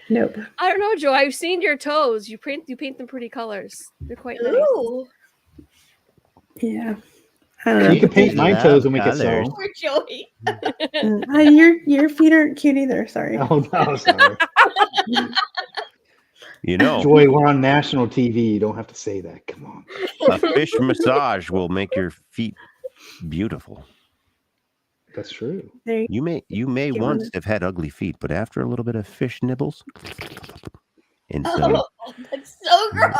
S4: Nope.
S3: I don't know, Joe. I've seen your toes. You paint them pretty colors. They're quite nice.
S2: Ooh.
S4: Yeah. I don't know.
S5: You could paint my toes and we could sell them.
S2: Poor Joey.
S4: Your feet aren't cute either. Sorry.
S5: Oh no, sorry.
S1: You know,
S5: Joy, we're on national TV. You don't have to say that. Come on.
S1: a fish massage will make your feet beautiful.
S5: That's true.
S1: You may once have had ugly feet, but after a little bit of fish nibbles and some
S2: That's so gross.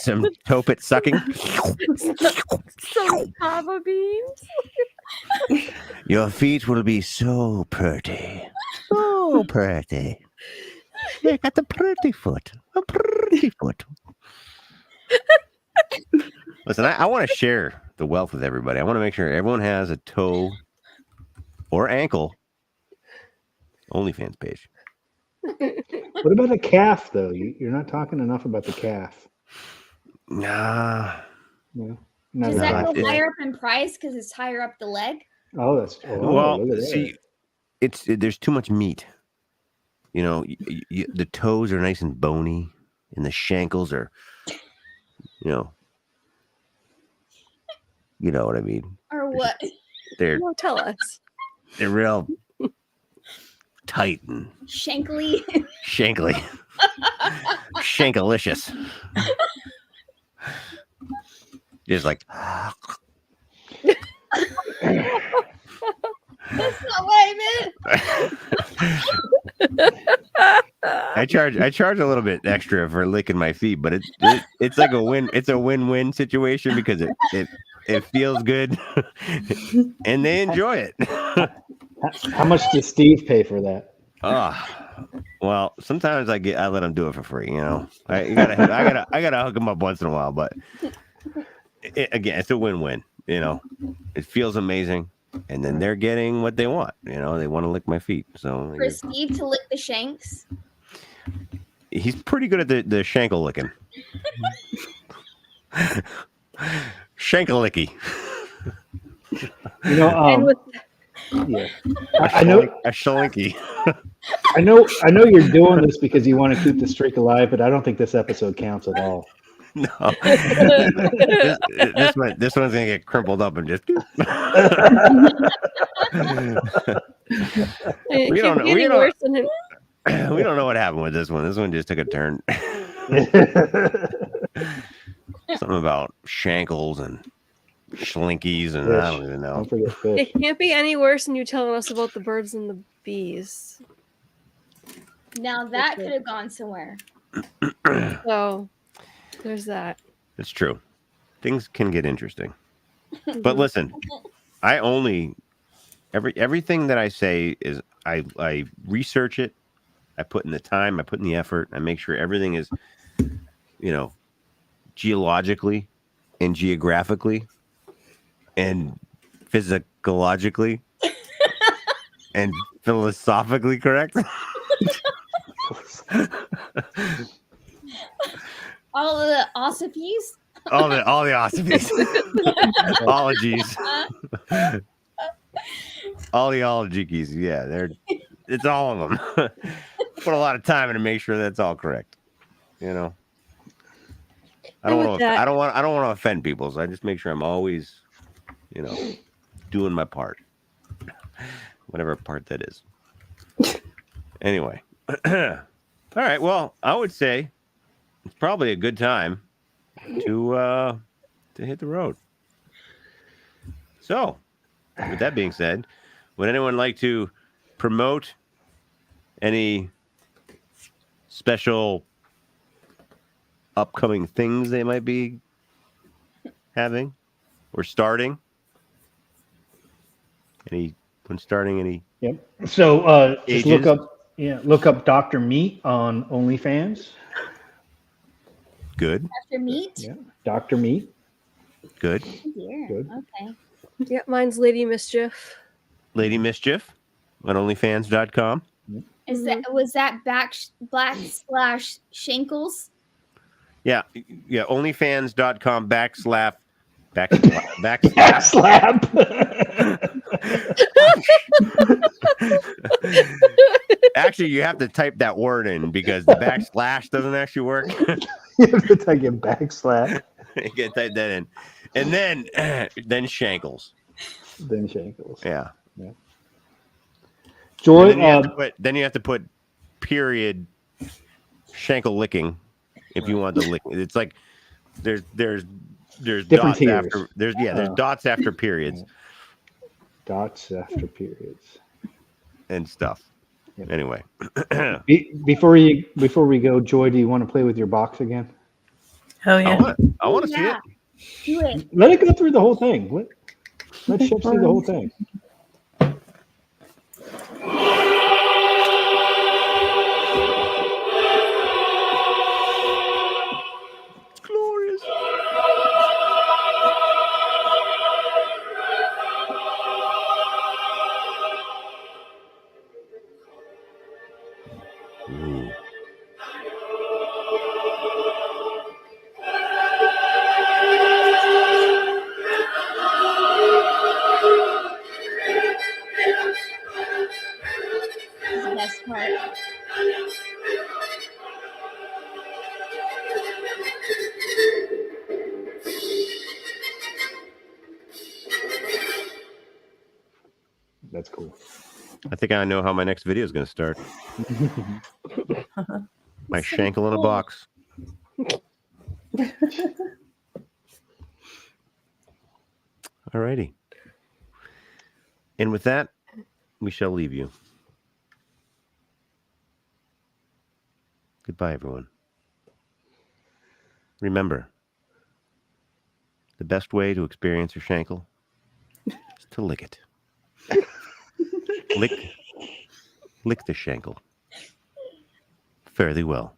S1: some toe pit sucking,
S3: Some fava beans.
S1: your feet will be so pretty. So pretty. They got the pretty foot. A pretty foot. Listen, I want to share the wealth with everybody. I want to make sure everyone has a toe or ankle OnlyFans page.
S5: What about a calf, though? You're not talking enough about the calf.
S1: Nah.
S5: No.
S2: Does that
S1: no,
S2: go higher up in price because it's higher up the leg?
S5: Oh, that's
S1: well.
S5: look at
S1: See,
S5: that.
S1: there's too much meat. You know, the toes are nice and bony, and the shankles are, you know what I mean.
S2: Or what?
S1: They're
S3: Don't tell us.
S1: they're real tight and
S2: Shankly.
S1: shankly, shankalicious. Just like.
S2: That's not what I meant.
S1: I charge a little bit extra for licking my feet, but it's like a win. It's a win-win situation because it feels good and they enjoy it.
S5: How much does Steve pay for that?
S1: Well, sometimes I let him do it for free. You know, I gotta hook him up once in a while, but again, it's a win-win. You know, it feels amazing. And then they're getting what they want. You know, they want to lick my feet. So
S2: For Steve to lick the shanks.
S1: He's pretty good at the shankle licking. Shankle licky.
S5: You know, yeah. I know
S1: a shalinky.
S5: I know you're doing this because you want to keep the streak alive, but I don't think this episode counts at all.
S1: No, this one's gonna get crumpled up and just. We don't know what happened with this one. This one just took a turn. Something about shankles and schlinkies, and I don't even know.
S5: Don't forget fish.
S3: It can't be any worse than you telling us about the birds and the bees.
S2: Now that could have gone somewhere.
S3: So there's that.
S1: It's true. Things can get interesting. But listen, I only everything that I say is I research it, I put in the time, I put in the effort, I make sure everything is, geologically and geographically and physiologically and philosophically correct.
S2: All the ossipes?
S1: all the ossipes. Ologies. All the ologies. Yeah, it's all of them. Put a lot of time in to make sure that's all correct. I don't
S3: with
S1: want to.
S3: that-
S1: I don't want to offend people. So I just make sure I'm always, doing my part, whatever part that is. Anyway, all right. Well, I would say it's probably a good time to hit the road. So, with that being said, would anyone like to promote any special upcoming things they might be having or starting? Anyone starting any?
S5: Yep. So just
S1: Ages?
S5: look up Dr. Meat on OnlyFans.
S1: Good.
S2: After meat?
S5: Yeah, Dr. Meat.
S1: Good.
S2: Oh, dear.
S5: Good.
S2: Okay.
S3: Yeah, mine's Lady Mischief.
S1: Lady Mischief on OnlyFans.com.
S2: Is that was that / Shankles?
S1: Yeah. OnlyFans.com /
S5: Slap.
S1: Actually, you have to type that word in because the / doesn't actually work.
S5: You have to type in backslap.
S1: You can type that in, and then Shankles.
S5: Then Shankles.
S1: Yeah.
S5: Joy.
S1: And then you have to put period shankle licking if you want to lick. It's like there's
S5: Different
S1: dots
S5: tiers.
S1: after there's dots after periods.
S5: Dots after periods
S1: And stuff.
S5: Yep.
S1: Anyway,
S5: before we go, Joy, do you want to play with your box again?
S4: Oh yeah.
S1: I want to see it.
S2: Do it.
S5: Let it go through the whole thing. Let Shep see the whole thing.
S1: It's glorious. Ooh.
S2: This is the best part.
S5: That's cool.
S1: I think I know how my next video is going to start. My shankle in a box. Alrighty. And with that, we shall leave you. Goodbye, everyone. Remember, the best way to experience your shankle is to lick it. Lick the shankle. Fare thee well.